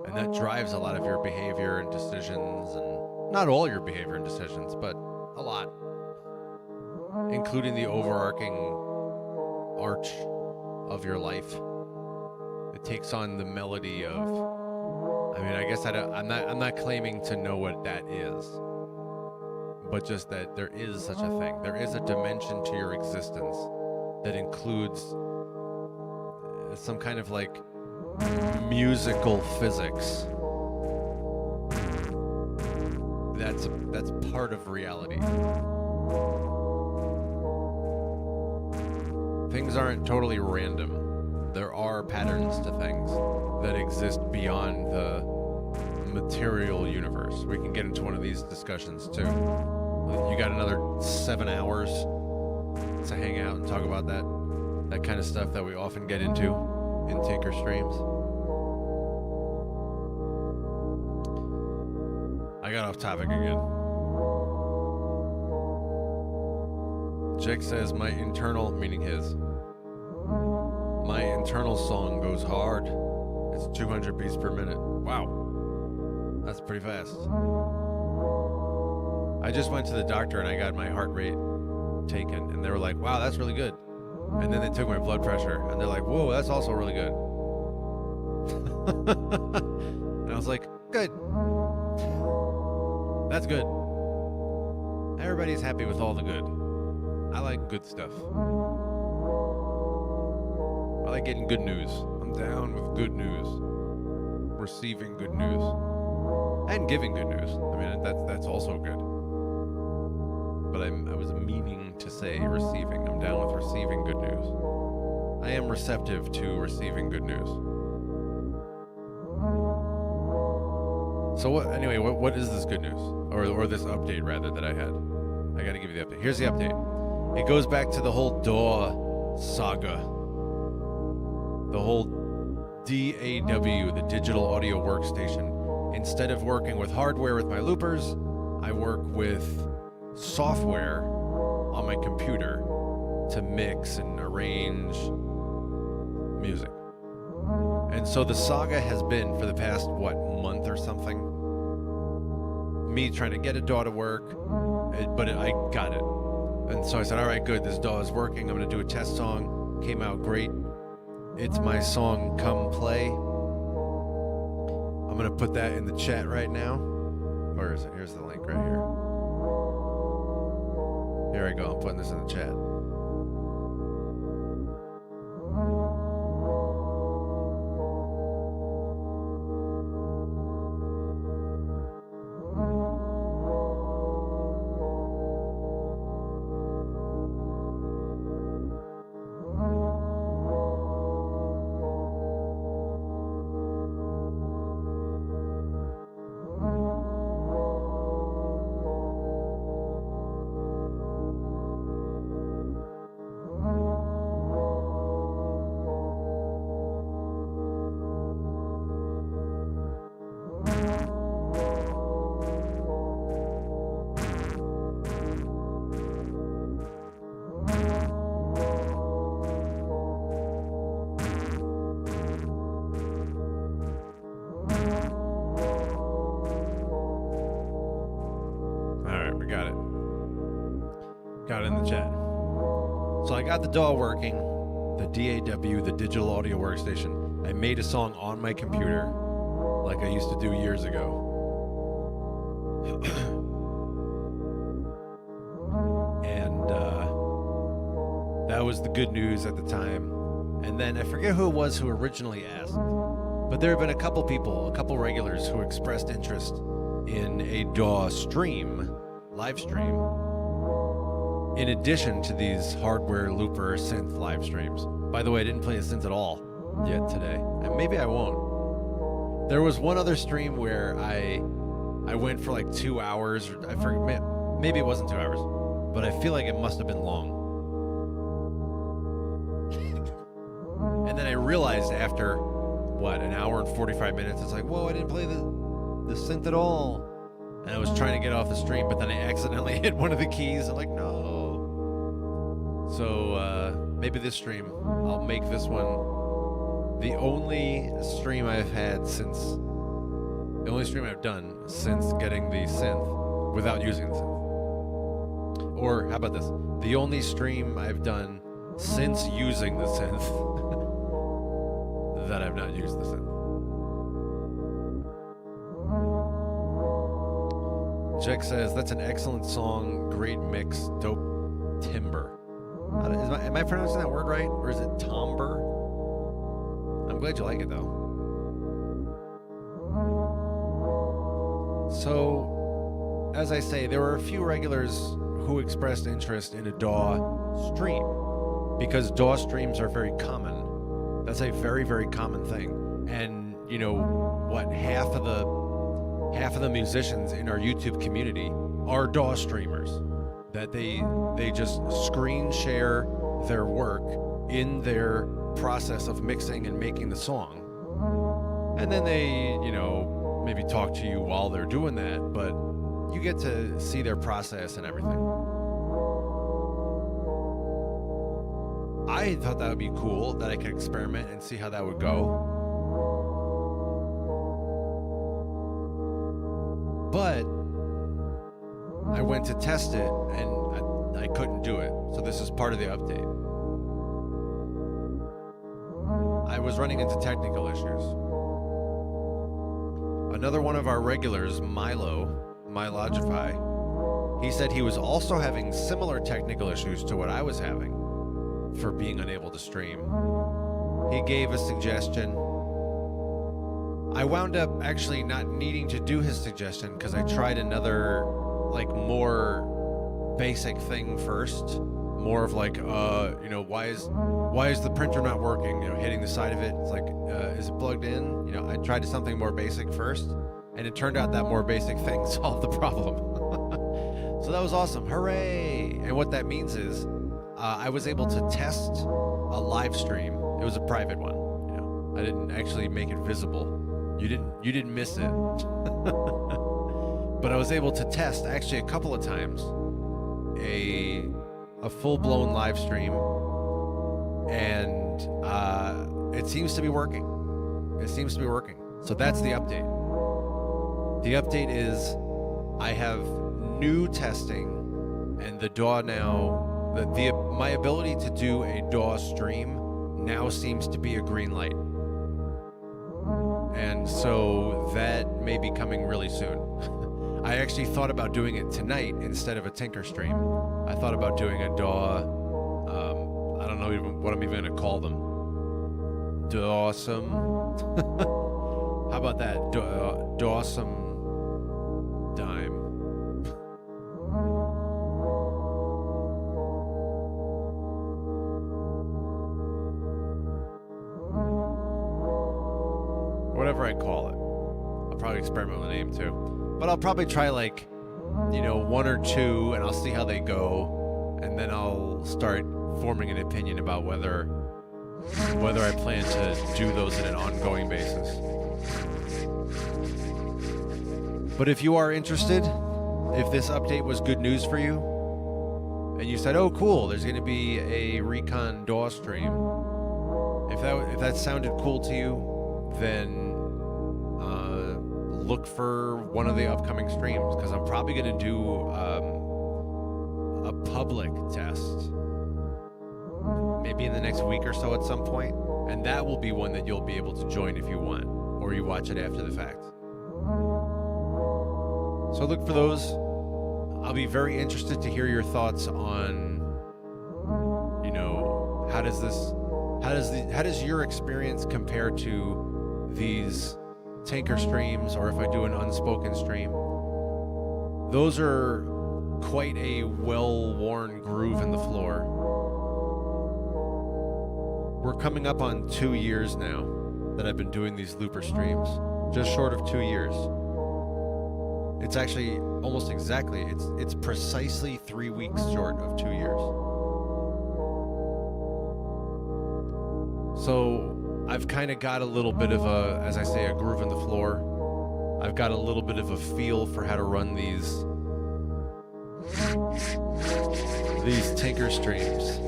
A: And that drives a lot of your behavior and decisions, and not all your behavior and decisions, but a lot, including the overarching arch of your life. It takes on the melody of, I mean, I guess I'm not claiming to know what that is, but just that there is such a thing. There is a dimension to your existence that includes some kind of like musical physics. That's part of reality. Things aren't totally random. There are patterns to things that exist beyond the material universe. We can get into one of these discussions too. You got another 7 hours to hang out and talk about that kind of stuff that we often get into in Tinker Streams. I got off topic again. Jake says my internal, meaning his, my internal song goes hard. It's 200 beats per minute. Wow. That's pretty fast. I just went to the doctor and I got my heart rate taken, and they were like, wow, that's really good. And then they took my blood pressure and they're like, whoa, that's also really good. And I was like, good. That's good. Everybody's happy with all the good. I like good stuff. I like getting good news. I'm down with good news. Receiving good news. And giving good news. I mean, that's also good. But I was meaning to say receiving. I'm down with receiving good news. I am receptive to receiving good news. So what is this good news? Or this update, rather, that I had? I gotta give you the update. Here's the update. It goes back to the whole DAW saga. The whole DAW, the Digital Audio Workstation. Instead of working with hardware with my loopers, I work with software on my computer to mix and arrange music. And so the saga has been, for the past, month or something, me trying to get a DAW to work, but I got it. And so I said, all right, good, this DAW is working. I'm going to do a test song. Came out great. It's my song, Come Play. I'm I'm going to put that in the chat right now. Where is it? Here's the link right here. Here I go. I'm putting this in the chat. The DAW working, the DAW, the digital audio workstation. I made a song on my computer like I used to do years ago. And that was the good news at the time. And then I forget who it was who originally asked, but there have been a couple people, a couple regulars who expressed interest in a DAW stream, live stream, in addition to these hardware looper synth live streams. By the way, I didn't play a synth at all yet today, and maybe I won't. There was one other stream where I went for like 2 hours. I forget, maybe it wasn't 2 hours, but I feel like it must have been long. And then I realized after an hour and 45 minutes, it's like, whoa, I didn't play the synth at all. And I was trying to get off the stream, but then I accidentally hit one of the keys. I'm like, no. So maybe this stream, I'll make this one the only stream I've done since getting the synth without using the synth. Or how about this? The only stream I've done since using the synth that I've not used the synth. Jack says, that's an excellent song, great mix, dope timbre. Am I pronouncing that word right? Or is it timbre? I'm glad you like it, though. So, as I say, there were a few regulars who expressed interest in a DAW stream, because DAW streams are very common. That's a very, very common thing. And, you know, what, half of the musicians in our YouTube community are DAW streamers, that they just screen share their work in their process of mixing and making the song, and then they, you know, maybe talk to you while they're doing that, but you get to see their process and everything. I thought that would be cool, that I could experiment and see how that would go. But I went to test it and I couldn't do it. So this is part of the update. I was running into technical issues. Another one of our regulars, Mylogify, he said he was also having similar technical issues to what I was having for being unable to stream. He gave a suggestion. I wound up actually not needing to do his suggestion because I tried another, like, more basic thing first. More of like, you know, why is the printer not working? You know, hitting the side of it. It's like, is it plugged in? You know, I tried something more basic first, and it turned out that more basic thing solved the problem. So that was awesome. Hooray! And what that means is, I was able to test a live stream. It was a private one. You know, I didn't actually make it visible. You didn't miss it. But I was able to test actually a couple of times a full-blown live stream, and it seems to be working. It seems to be working. So that's the update. The update is I have new testing, and the DAW now, my ability to do a DAW stream now seems to be a green light. And And so that may be coming really soon. I actually thought about doing it tonight instead of a Tinker stream. I thought about doing a DAW, I don't know even what I'm even going to call them. Dawsome. How about that? Dawsome Dime. Whatever I call it. I'll probably experiment with a name too. But I'll probably try like, you know, 1 or 2 and I'll see how they go. And then I'll start forming an opinion about whether I plan to do those in an ongoing basis. But if you are interested, if this update was good news for you, and you said, oh cool, there's going to be a Recon DAW stream, if that sounded cool to you, then look for one of the upcoming streams, because I'm probably going to do a public test maybe in the next week or so at some point, and that will be one that you'll be able to join if you want, or you watch it after the fact. So look for those. I'll be very interested to hear your thoughts on, you know, how does your experience compare to these Tinker streams, or if I do an unspoken stream. Those are quite a well-worn groove in the floor. We're coming up on 2 years now that I've been doing these looper streams. Just short of 2 years. It's actually almost exactly, it's precisely 3 weeks short of 2 years. So I've kind of got a little bit of a, as I say, a groove in the floor. I've got a little bit of a feel for how to run these Tinker streams.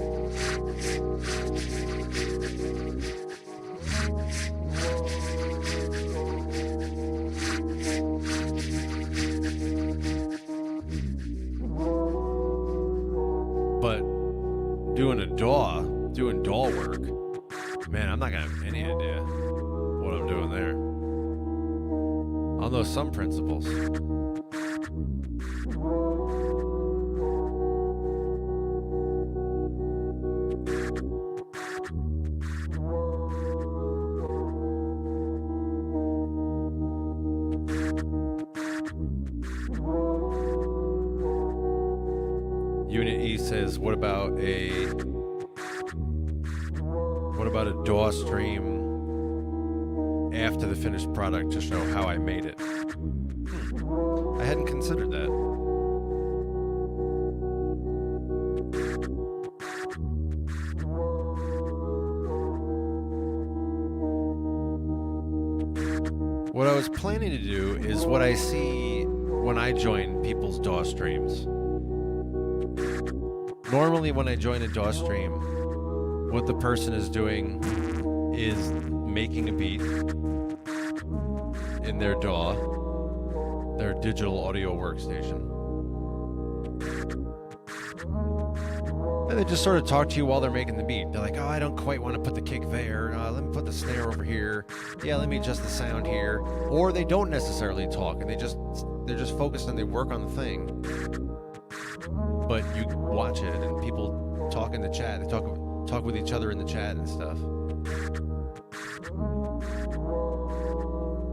A: But doing DAW work, man, I'm not gonna have any idea what I'm doing there. I'll know some principles. Unit E says, what about a DAW stream after the finished product to show how I made it? I hadn't considered that. What I was planning to do is what I see when I join people's DAW streams. Normally when I join a DAW stream, what the person is doing is making a beat in their DAW, their digital audio workstation. And they just sort of talk to you while they're making the beat. They're like, oh, I don't quite want to put the kick there. Let me put the snare over here. Yeah, let me adjust the sound here. Or they don't necessarily talk, and they're just focused and they work on the thing. But you watch it, and people talk in the chat. They talk with each other in the chat and stuff.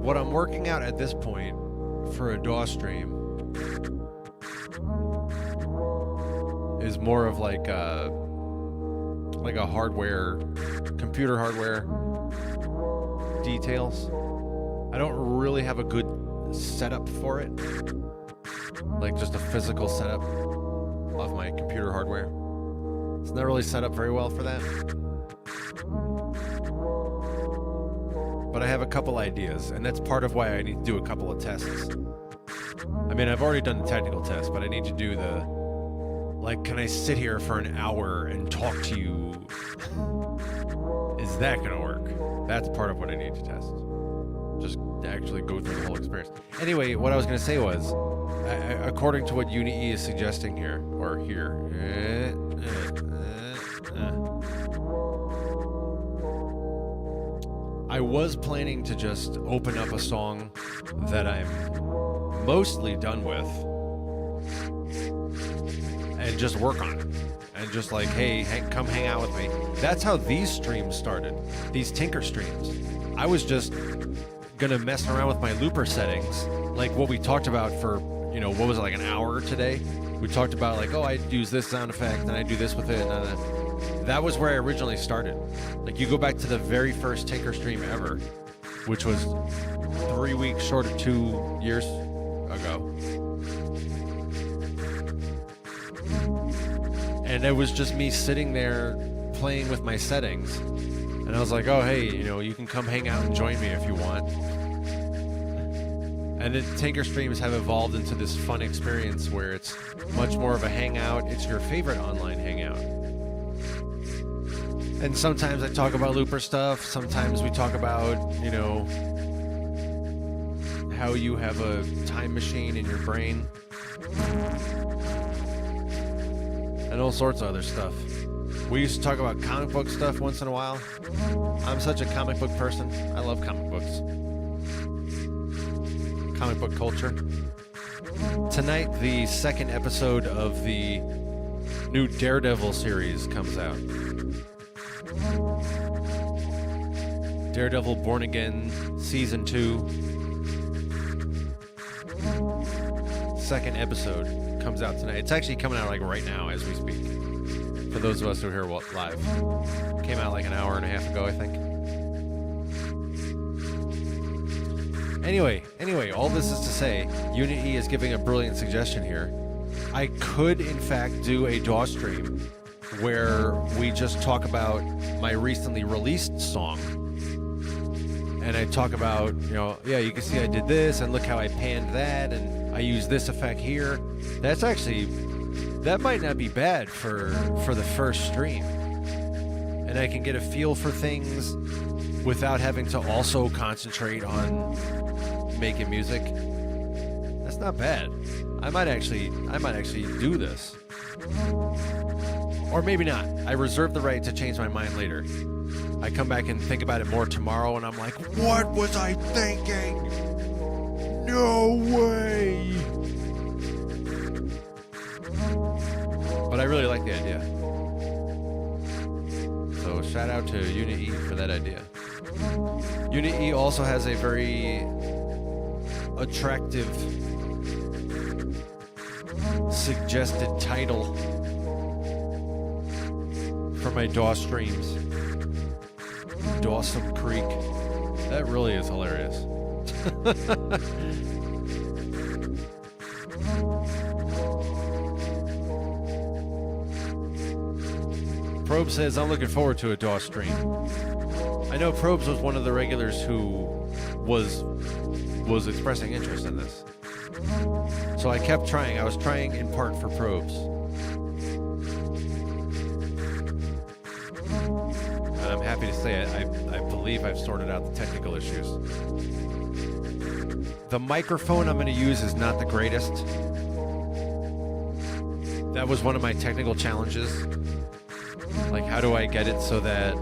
A: What I'm working out at this point for a DAW stream is more of like a computer hardware details. I don't really have a good setup for it, like just a physical setup of my computer hardware. It's not really set up very well for that. But I have a couple ideas, and that's part of why I need to do a couple of tests. I mean, I've already done the technical test, but I need to do can I sit here for an hour and talk to you? Is that gonna work? That's part of what I need to test. Just to actually go through the whole experience. Anyway, what I was gonna say was, according to what Unit E is suggesting here, or here, I was planning to just open up a song that I'm mostly done with and just work on it. And just like, hey, come hang out with me. That's how these streams started, these Tinker streams. I was just gonna mess around with my looper settings, like what we talked about for, what was it, like an hour today? We talked about like, I use this sound effect and I do this with it. And that was where I originally started. Like you go back to the very first Tinker stream ever, which was 3 weeks short of 2 years ago. And it was just me sitting there playing with my settings. And I was like, oh, hey, you can come hang out and join me if you want. And then Tinker streams have evolved into this fun experience where it's much more of a hangout. It's your favorite online hangout. And sometimes I talk about looper stuff. Sometimes we talk about, how you have a time machine in your brain. And all sorts of other stuff. We used to talk about comic book stuff once in a while. I'm such a comic book person. I love comic books. Comic book culture. Tonight, the second episode of the new Daredevil series comes out. Daredevil Born Again Season 2. Second episode comes out tonight. It's actually coming out like right now as we speak. For those of us who are here live. Came out like an hour and a half ago, I think. Anyway, all this is to say, Unity is giving a brilliant suggestion here. I could, in fact, do a DAW stream where we just talk about my recently released song. And I talk about, you can see I did this, and look how I panned that, and I use this effect here. That might not be bad for the first stream. And I can get a feel for things without having to also concentrate on making music. That's not bad. I might actually do this. Or maybe not. I reserve the right to change my mind later. I come back and think about it more tomorrow and I'm like, what was I thinking? No way! But I really like the idea. So shout out to Unity for that idea. Unity also has a very attractive suggested title for my DAW streams. Dawson Creek. That really is hilarious. Probe says, I'm looking forward to a DAW stream. I know Probes was one of the regulars who was expressing interest in this. So I kept trying. I was trying in part for Probes. And I'm happy to say I believe I've sorted out the technical issues. The microphone I'm going to use is not the greatest. That was one of my technical challenges. Like, how do I get it so that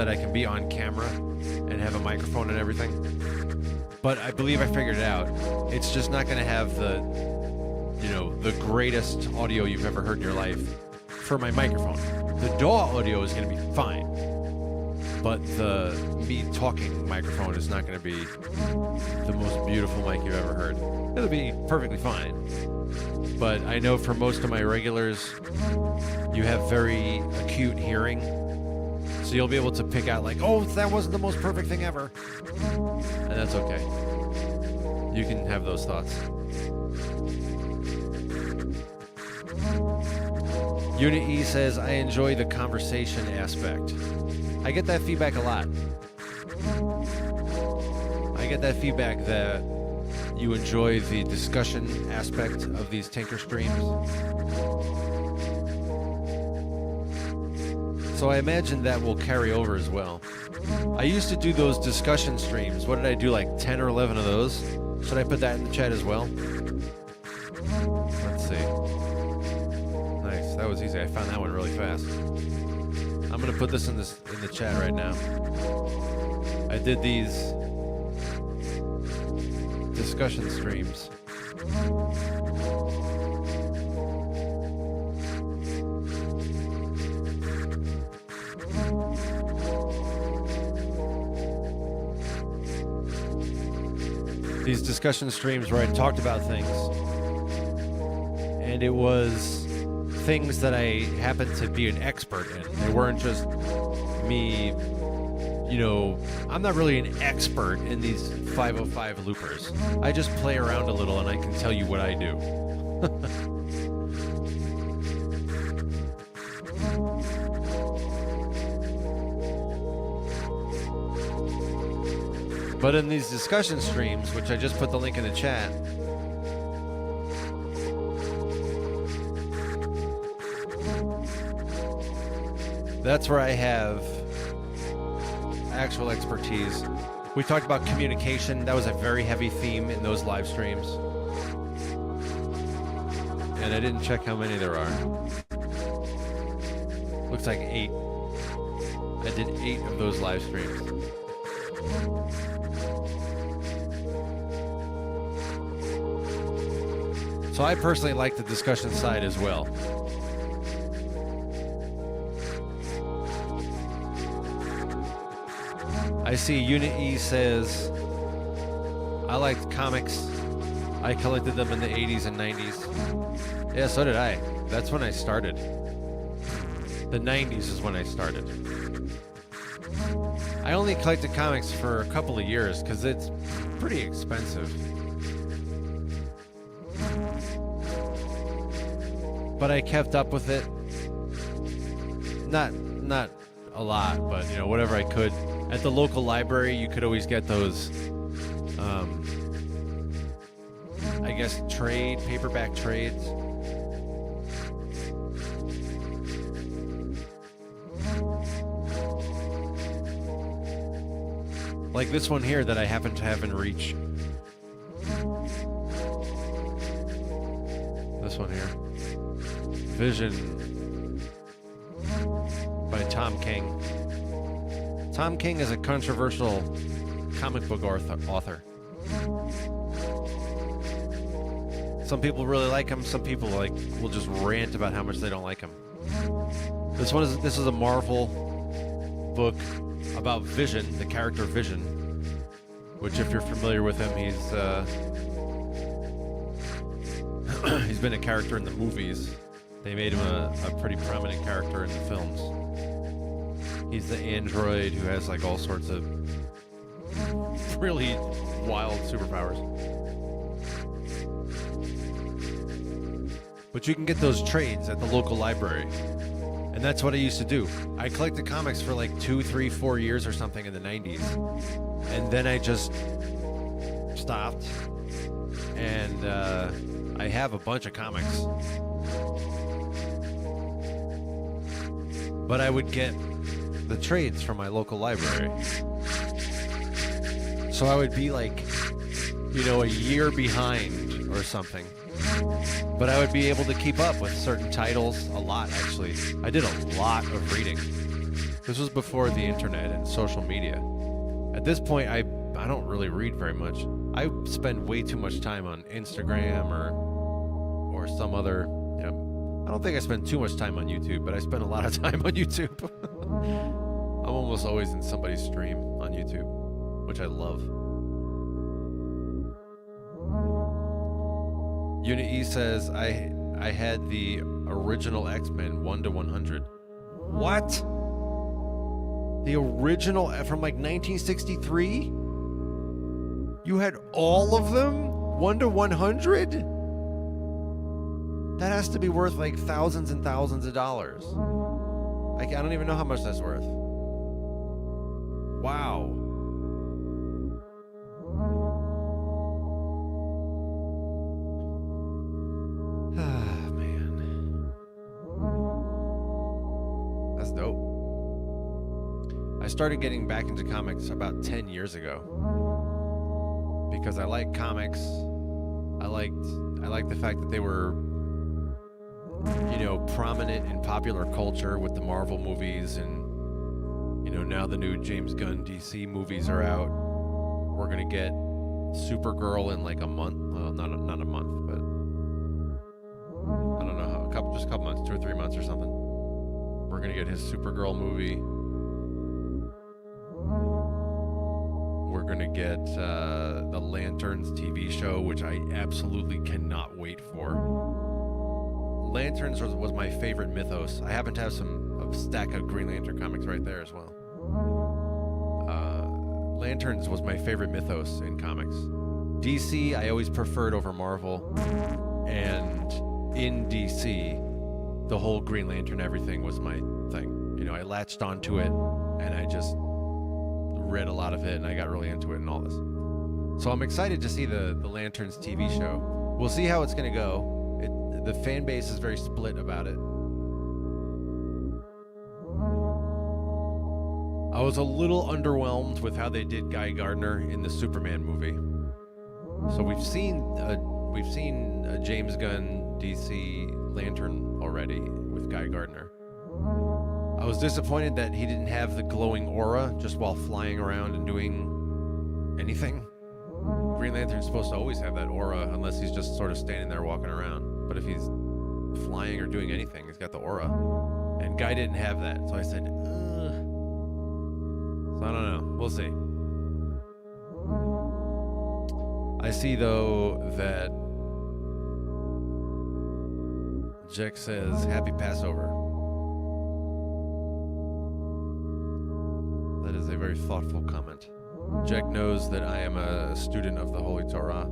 A: I can be on camera and have a microphone and everything? But I believe I figured it out. It's just not going to have the greatest audio you've ever heard in your life for my microphone. The DAW audio is going to be fine, but the me talking microphone is not going to be the most beautiful mic you've ever heard. It'll be perfectly fine. But I know for most of my regulars, you have very acute hearing. So you'll be able to pick out like, oh, that wasn't the most perfect thing ever. And that's okay. You can have those thoughts. Unity says, I enjoy the conversation aspect. I get that feedback a lot. I get that feedback that you enjoy the discussion aspect of these Tinker streams. So I imagine that will carry over as well. I used to do those discussion streams. What did I do, like 10 or 11 of those? Should I put that in the chat as well? Let's see. was easy. I found that one really fast. I'm gonna put this in the chat right now. I did these discussion streams. These discussion streams where I talked about things, and it was things that I happened to be an expert in. They weren't just me, you know, I'm not really an expert in these 505 loopers. I just play around a little and I can tell you what I do. But in these discussion streams, which I just put the link in the chat, that's where I have actual expertise. We talked about communication. That was a very heavy theme in those live streams. And I didn't check how many there are. Looks like 8. I did 8 of those live streams. So I personally like the discussion side as well. I see Unit E says, I liked comics. I collected them in the 80s and 90s. Yeah, so did I. That's when I started. The 90s is when I started. I only collected comics for a couple of years because it's pretty expensive. But I kept up with it. Not a lot, but you know, whatever I could. At the local library, you could always get those, I guess, paperback trades. Like this one here that I happen to have in reach. This one here. Vision by Tom King. Tom King is a controversial comic book author. Some people really like him. Some people will just rant about how much they don't like him. This is a Marvel book about Vision, the character Vision, which if you're familiar with him, he's been a character in the movies. They made him a pretty prominent character in the films. He's the android who has all sorts of really wild superpowers. But you can get those trades at the local library. And that's what I used to do. I collected comics for 2, 3, 4 years or something in the 90s. And then I just stopped. And I have a bunch of comics. But I would get the trades from my local library. So I would be a year behind or something. But I would be able to keep up with certain titles a lot, actually. I did a lot of reading. This was before the internet and social media. At this point, I don't really read very much. I spend way too much time on Instagram or some other, I don't think I spend too much time on YouTube, but I spend a lot of time on YouTube. I'm almost always in somebody's stream on YouTube, which I love. Unit E says, I had the original X-Men 1 to 100. What? The original from 1963? You had all of them? 1 to 100? That has to be worth thousands and thousands of dollars. I don't even know how much that's worth. Wow. Ah, man. That's dope. I started getting back into comics about 10 years ago. Because I like comics. I liked the fact that they were prominent in popular culture with the Marvel movies, and now the new James Gunn DC movies are out. We're gonna get Supergirl in like a month. Well, not a month, but I don't know how. Just a couple months, 2 or 3 months or something. We're gonna get his Supergirl movie. We're gonna get the Lanterns TV show, which I absolutely cannot wait for. Lanterns was my favorite mythos. I happen to have a stack of Green Lantern comics right there as well. Lanterns was my favorite mythos in comics. DC, I always preferred over Marvel. And in DC, the whole Green Lantern everything was my thing. I latched onto it, and I just read a lot of it, and I got really into it and all this. So I'm excited to see the Lanterns TV show. We'll see how it's going to go. The fan base is very split about it. I was a little underwhelmed with how they did Guy Gardner in the Superman movie. So we've seen a James Gunn DC Lantern already with Guy Gardner. I was disappointed that he didn't have the glowing aura just while flying around and doing anything. Green Lantern's supposed to always have that aura unless he's just sort of standing there walking around. But if he's flying or doing anything, he's got the aura. And Guy didn't have that, so I said, ugh. So I don't know. We'll see. I see, though, that Jack says, Happy Passover. That is a very thoughtful comment. Jack knows that I am a student of the Holy Torah.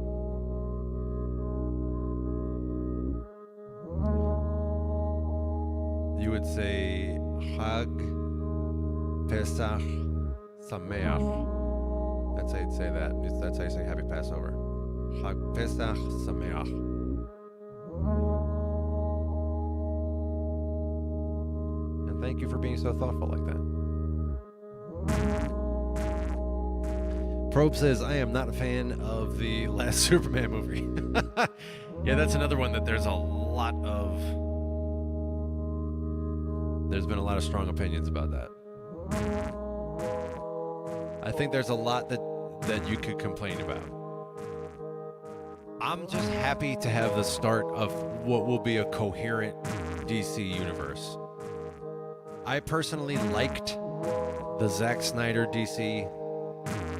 A: You would say Chag Pesach Sameach. That's how you'd say that. That's how you say Happy Passover. Chag Pesach Sameach. And thank you for being so thoughtful like that. Probe says, I am not a fan of the last Superman movie. Yeah, that's another one that there's been a lot of strong opinions about that. I think there's a lot that you could complain about. I'm just happy to have the start of what will be a coherent DC universe. I personally liked the Zack Snyder DC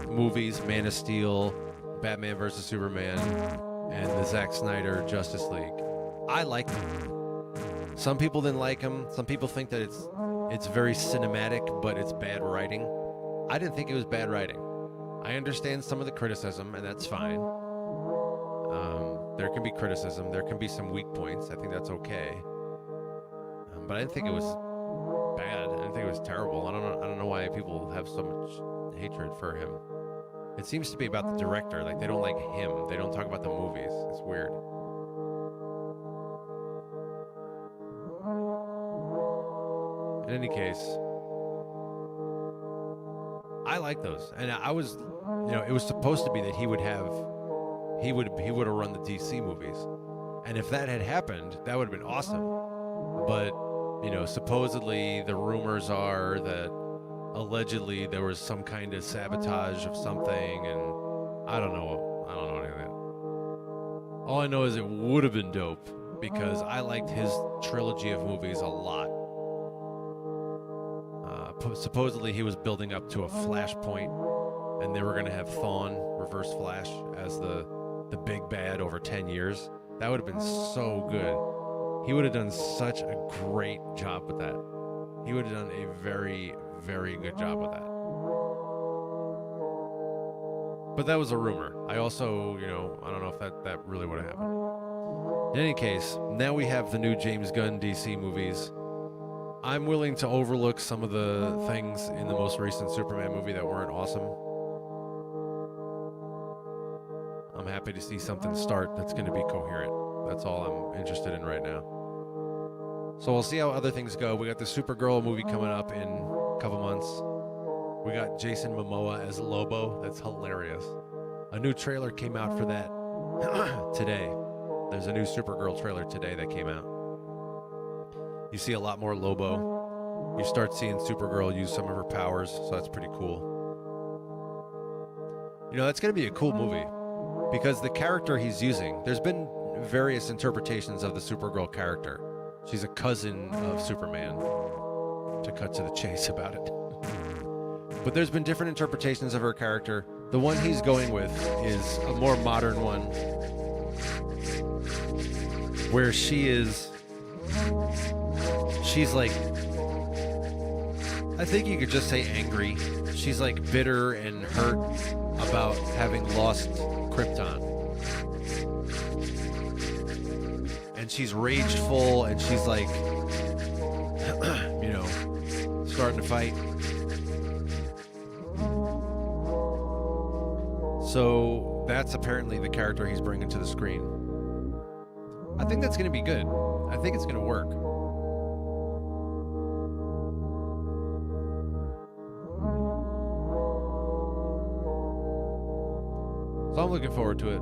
A: movies, Man of Steel, Batman vs. Superman, and the Zack Snyder Justice League. I liked them. Some people didn't like them. Some people think that it's very cinematic, but it's bad writing. I didn't think it was bad writing. I understand some of the criticism, and that's fine. There can be criticism. There can be some weak points. I think that's okay. But I didn't think it was bad. I didn't think it was terrible. I don't know why people have so much hatred for him. It seems to be about the director. Like, they don't like him. They don't talk about the movies. It's weird. In any case, I like those. And I was, it was supposed to be that he would have run the DC movies. And if that had happened, that would have been awesome. But, supposedly the rumors are that allegedly there was some kind of sabotage of something, and I don't know any of that. All I know is it would have been dope because I liked his trilogy of movies a lot. Supposedly he was building up to a flashpoint, and they were going to have Thawne, Reverse Flash, as the big bad over 10 years. That would have been so good. He would have done such a great job with that. He would have done a very, very good job with that. But that was a rumor. I also, I don't know if that really would have happened. In any case, now we have the new James Gunn DC movies. I'm willing to overlook some of the things in the most recent Superman movie that weren't awesome. I'm happy to see something start that's going to be coherent. That's all I'm interested in right now. So we'll see how other things go. We got the Supergirl movie coming up in a couple months. We got Jason Momoa as Lobo. That's hilarious. A new trailer came out for that today. There's a new Supergirl trailer today that came out. You see a lot more Lobo. You start seeing Supergirl use some of her powers, so that's pretty cool. You know, that's going to be a cool movie because the character he's using, there's been various interpretations of the Supergirl character. She's a cousin of Superman, to cut to the chase about it. But there's been different interpretations of her character. The one he's going with is a more modern one, where she's like, I think you could just say angry. She's like bitter and hurt about having lost Krypton. And she's rageful and she's like, you know, starting to fight. So that's apparently the character he's bringing to the screen. I think that's going to be good. I think it's going to work. So I'm looking forward to it.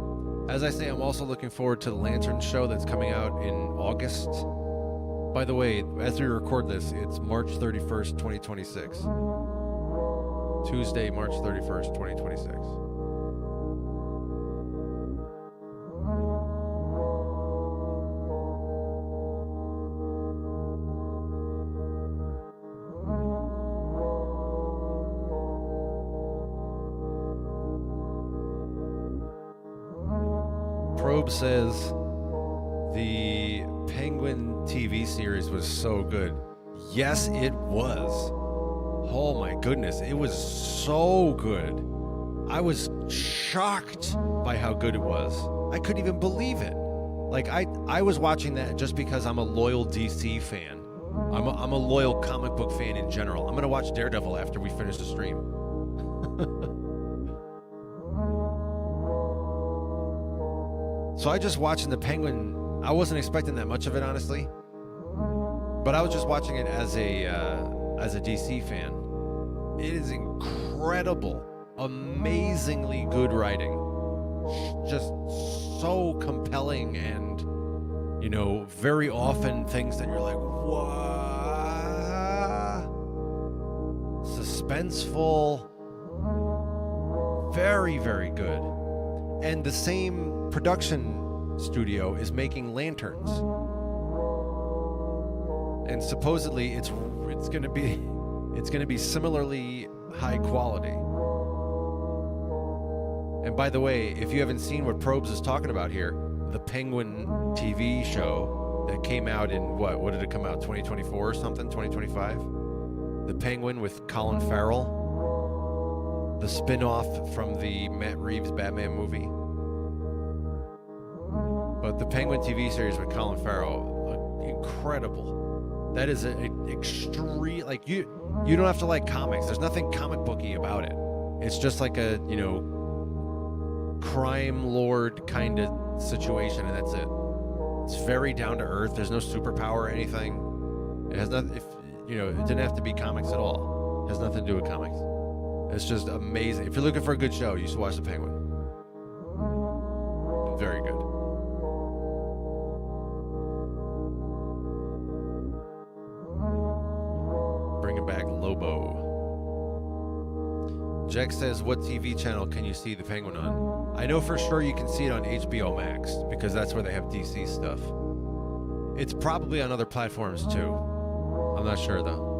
A: As I say, I'm also looking forward to the Lantern show that's coming out in August. By the way, as we record this, it's March 31st, 2026. Tuesday, March 31st, 2026. Probe says the Penguin TV series was so good. Yes, it was. Oh my goodness, it was so good. I was shocked by how good it was. I couldn't even believe it. Like I was watching that just because I'm a loyal DC fan. I'm a loyal comic book fan in general. I'm gonna watch Daredevil after we finish the stream. So I just watching the Penguin. I wasn't expecting that much of it, honestly. But I was just watching it as a DC fan. It is incredible, amazingly good writing, just so compelling, and you know, very often things that you're like, what? Suspenseful, very, very good. And the same production studio is making Lanterns, and supposedly it's going to be similarly high quality. And by the way, if you haven't seen what Probes is talking about here, the Penguin TV show that came out in what did it come out, 2024 or something, 2025? The Penguin with Colin Farrell, the spin-off from the Matt Reeves Batman movie. But the Penguin TV series with Colin Farrell, incredible. That is an extreme, like you don't have to like comics. There's nothing comic booky about it. It's just like a, you know, crime lord kind of situation, and that's it. It's very down to earth. There's no superpower or anything. It has nothing. If you know, it didn't have to be comics at all. It has nothing to do with comics. It's just amazing. If you're looking for a good show, you should watch The Penguin. Very good. Bringing back Lobo. Jack says, what TV channel can you see the Penguin on? I know for sure you can see it on HBO Max, because that's where they have DC stuff. It's probably on other platforms too. I'm not sure though.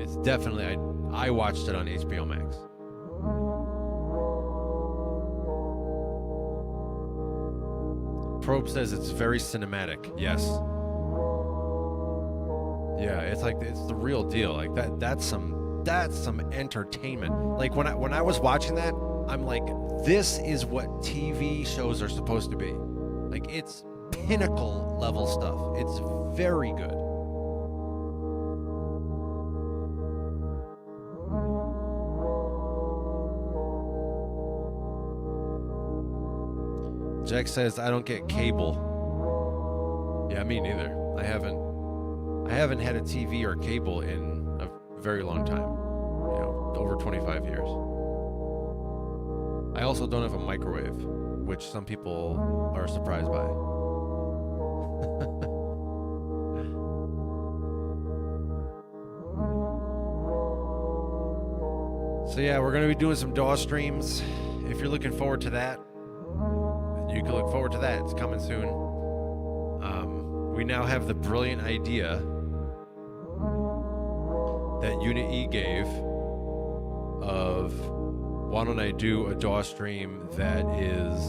A: It's definitely, I watched it on HBO Max. Probe says it's very cinematic. Yes. Yeah, it's like, it's the real deal. Like that's some entertainment. Like when I was watching that, I'm like, this is what TV shows are supposed to be. Like, it's pinnacle level stuff. It's very good. Jack says, I don't get cable. Yeah, me neither. I haven't had a TV or cable in a very long time. You know, over 25 years. I also don't have a microwave, which some people are surprised by. So yeah, we're going to be doing some DAW streams. If you're looking forward to that, you can look forward to that. It's coming soon. We now have the brilliant idea that Unit E gave of why don't I do a DAW stream that is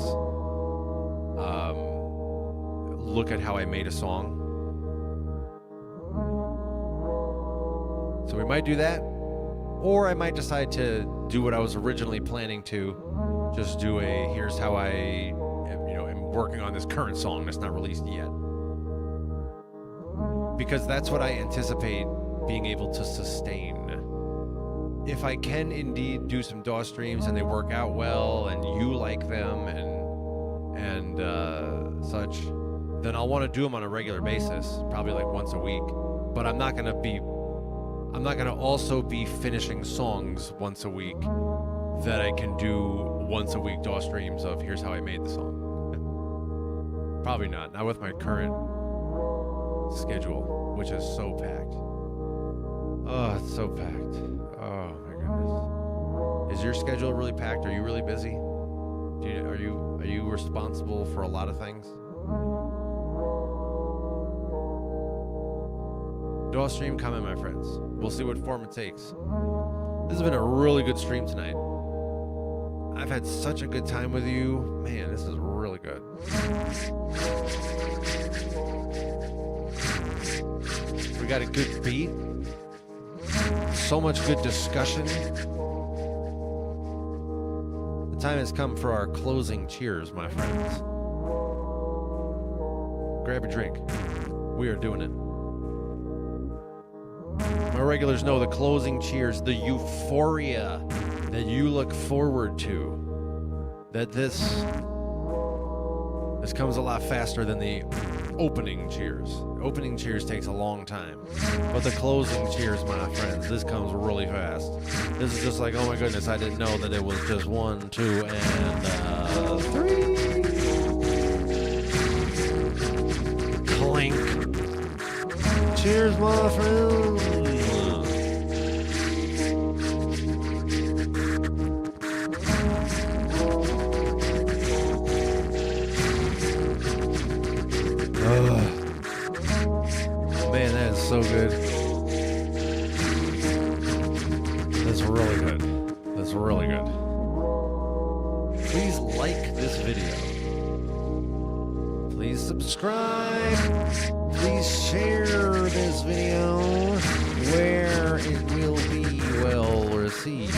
A: look at how I made a song. So we might do that, or I might decide to do what I was originally planning to, just do a here's how I am working on this current song that's not released yet. Because that's what I anticipate being able to sustain. If I can indeed do some DAW streams and they work out well and you like them and such, then I'll want to do them on a regular basis, probably like once a week. But I'm not gonna also be finishing songs once a week that I can do once a week DAW streams of here's how I made the song. Probably not with my current schedule, which is so packed. Oh, it's so packed. Oh my goodness. Is your schedule really packed? Are you really busy? Are you responsible for a lot of things? DAW stream coming, my friends. We'll see what form it takes. This has been a really good stream tonight. I've had such a good time with you. Man, this is really good. We got a good beat. So much good discussion. The time has come for our closing cheers, my friends. Grab a drink. We are doing it. My regulars know the closing cheers, the euphoria that you look forward to. That this comes a lot faster than the opening cheers. Opening cheers takes a long time. But the closing cheers, my friends, this comes really fast. This is just like, oh my goodness, I didn't know that it was just 1, 2, and 3. Clink. Cheers, my friends. Man, that is so good. That's really good. That's really good. Please like this video. Please subscribe. Please share this video where it will be well received.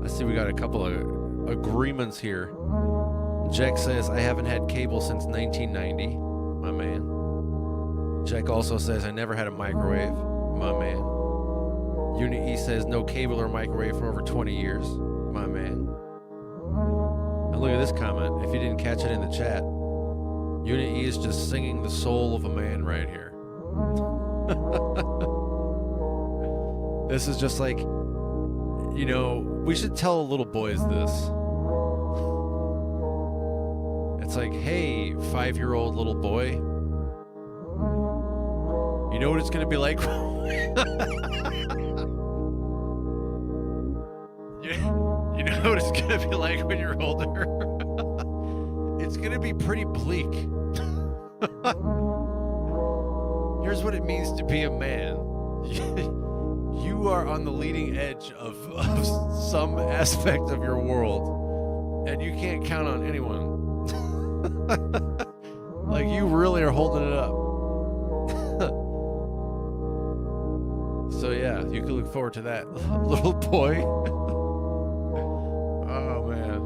A: I see we got a couple of agreements here. Jack says, I haven't had cable since 1990. My man. Jack also says, I never had a microwave. My man. Unit E says, no cable or microwave for over 20 years. My man. And look at this comment. If you didn't catch it in the chat, Unit E is just singing the soul of a man right here. This is just like, we should tell little boys this. It's like, hey, 5-year-old little boy, you know what it's going to be like? You know what it's going to be like when you're older? It's going to be pretty bleak. Here's what it means to be a man. You are on the leading edge of some aspect of your world, and you can't count on anyone. Like, you really are holding it up. So yeah, you can look forward to that, little boy. Oh man.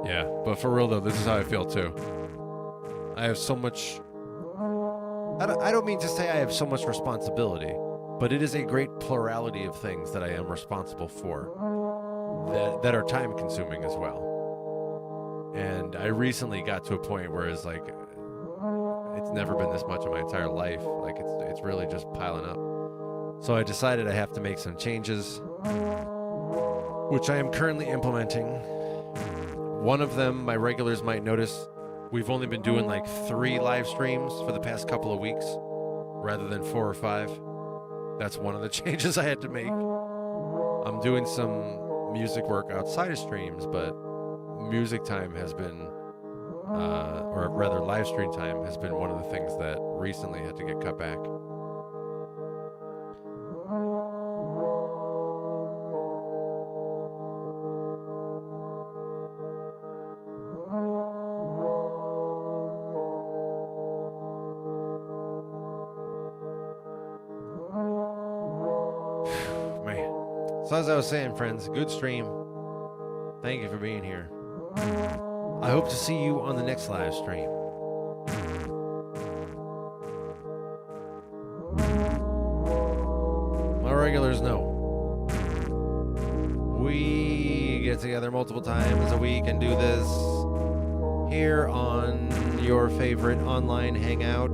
A: Yeah, but for real though, this is how I feel too. I have so much, I don't mean to say I have so much responsibility, but it is a great plurality of things that I am responsible for that are time consuming as well. And I recently got to a point where it's like, it's never been this much in my entire life. Like, it's really just piling up. So I decided I have to make some changes, which I am currently implementing. One of them, my regulars might notice, we've only been doing like 3 live streams for the past couple of weeks rather than 4 or 5. That's one of the changes I had to make. I'm doing some music work outside of streams, but music time has been, or rather live stream time has been one of the things that recently had to get cut back. So as I was saying, friends, good stream. Thank you for being here. I hope to see you on the next live stream. My regulars know. We get together multiple times a week and do this here on your favorite online hangout.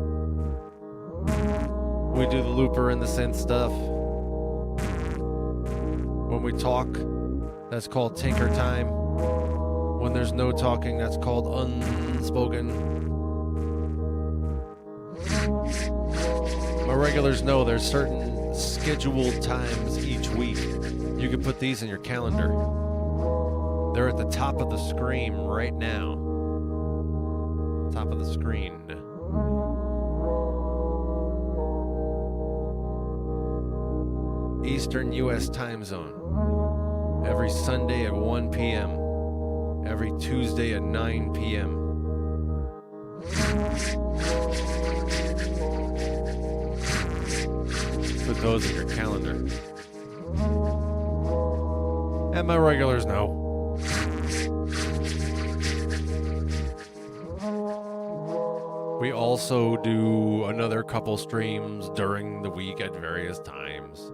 A: We do the looper and the synth stuff. When we talk, that's called tinker time. When there's no talking, that's called unspoken. My regulars know there's certain scheduled times each week. You can put these in your calendar. They're at the top of the screen right now. Top of the screen. Eastern U.S. time zone. Every Sunday at 1 p.m. Every Tuesday at 9 p.m. Put those in your calendar. And my regulars know. We also do another couple streams during the week at various times.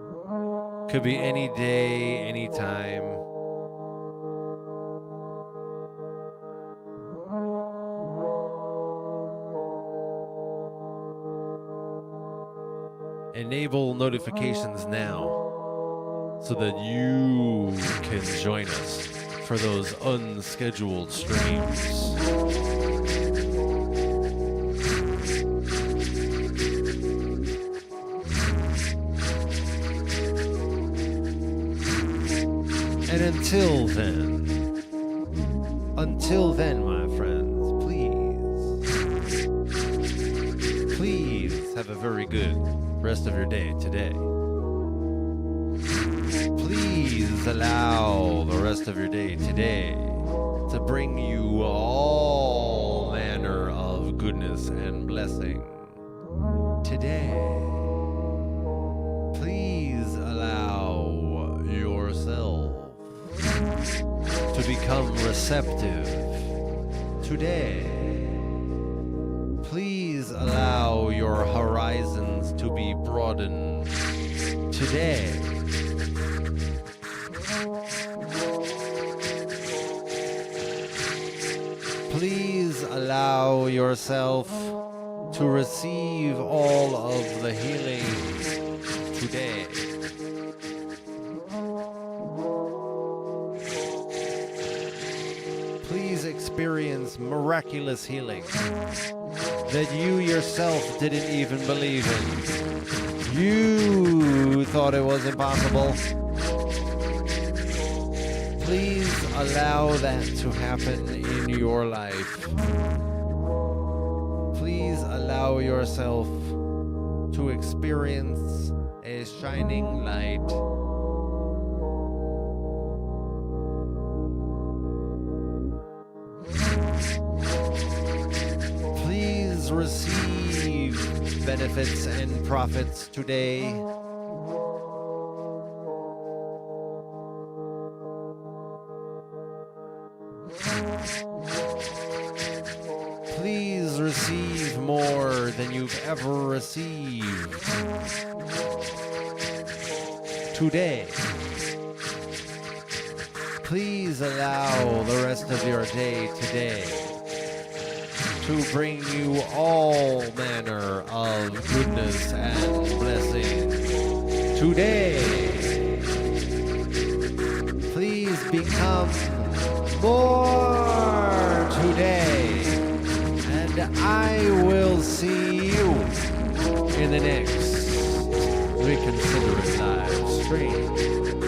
A: Could be any day, any time. Enable notifications now so that you can join us for those unscheduled streams. And until then, my friends, please have a very good rest of your day today. Please allow the rest of your day today to bring you all manner of goodness and blessing. Today, please allow yourself to become receptive. Today, please allow your horizons to be broadened. Today, please allow yourself to receive all of the healing today. Please experience miraculous healing that you yourself didn't even believe in. You thought it was impossible. Please allow that to happen in your life. Please allow yourself to experience a shining light. Please receive benefits and profits today. Please receive more than you've ever received today. Please allow the rest of your day today to bring you all manner of goodness and blessing. Today, please become more today. I will see you in the next Reconsider It live stream.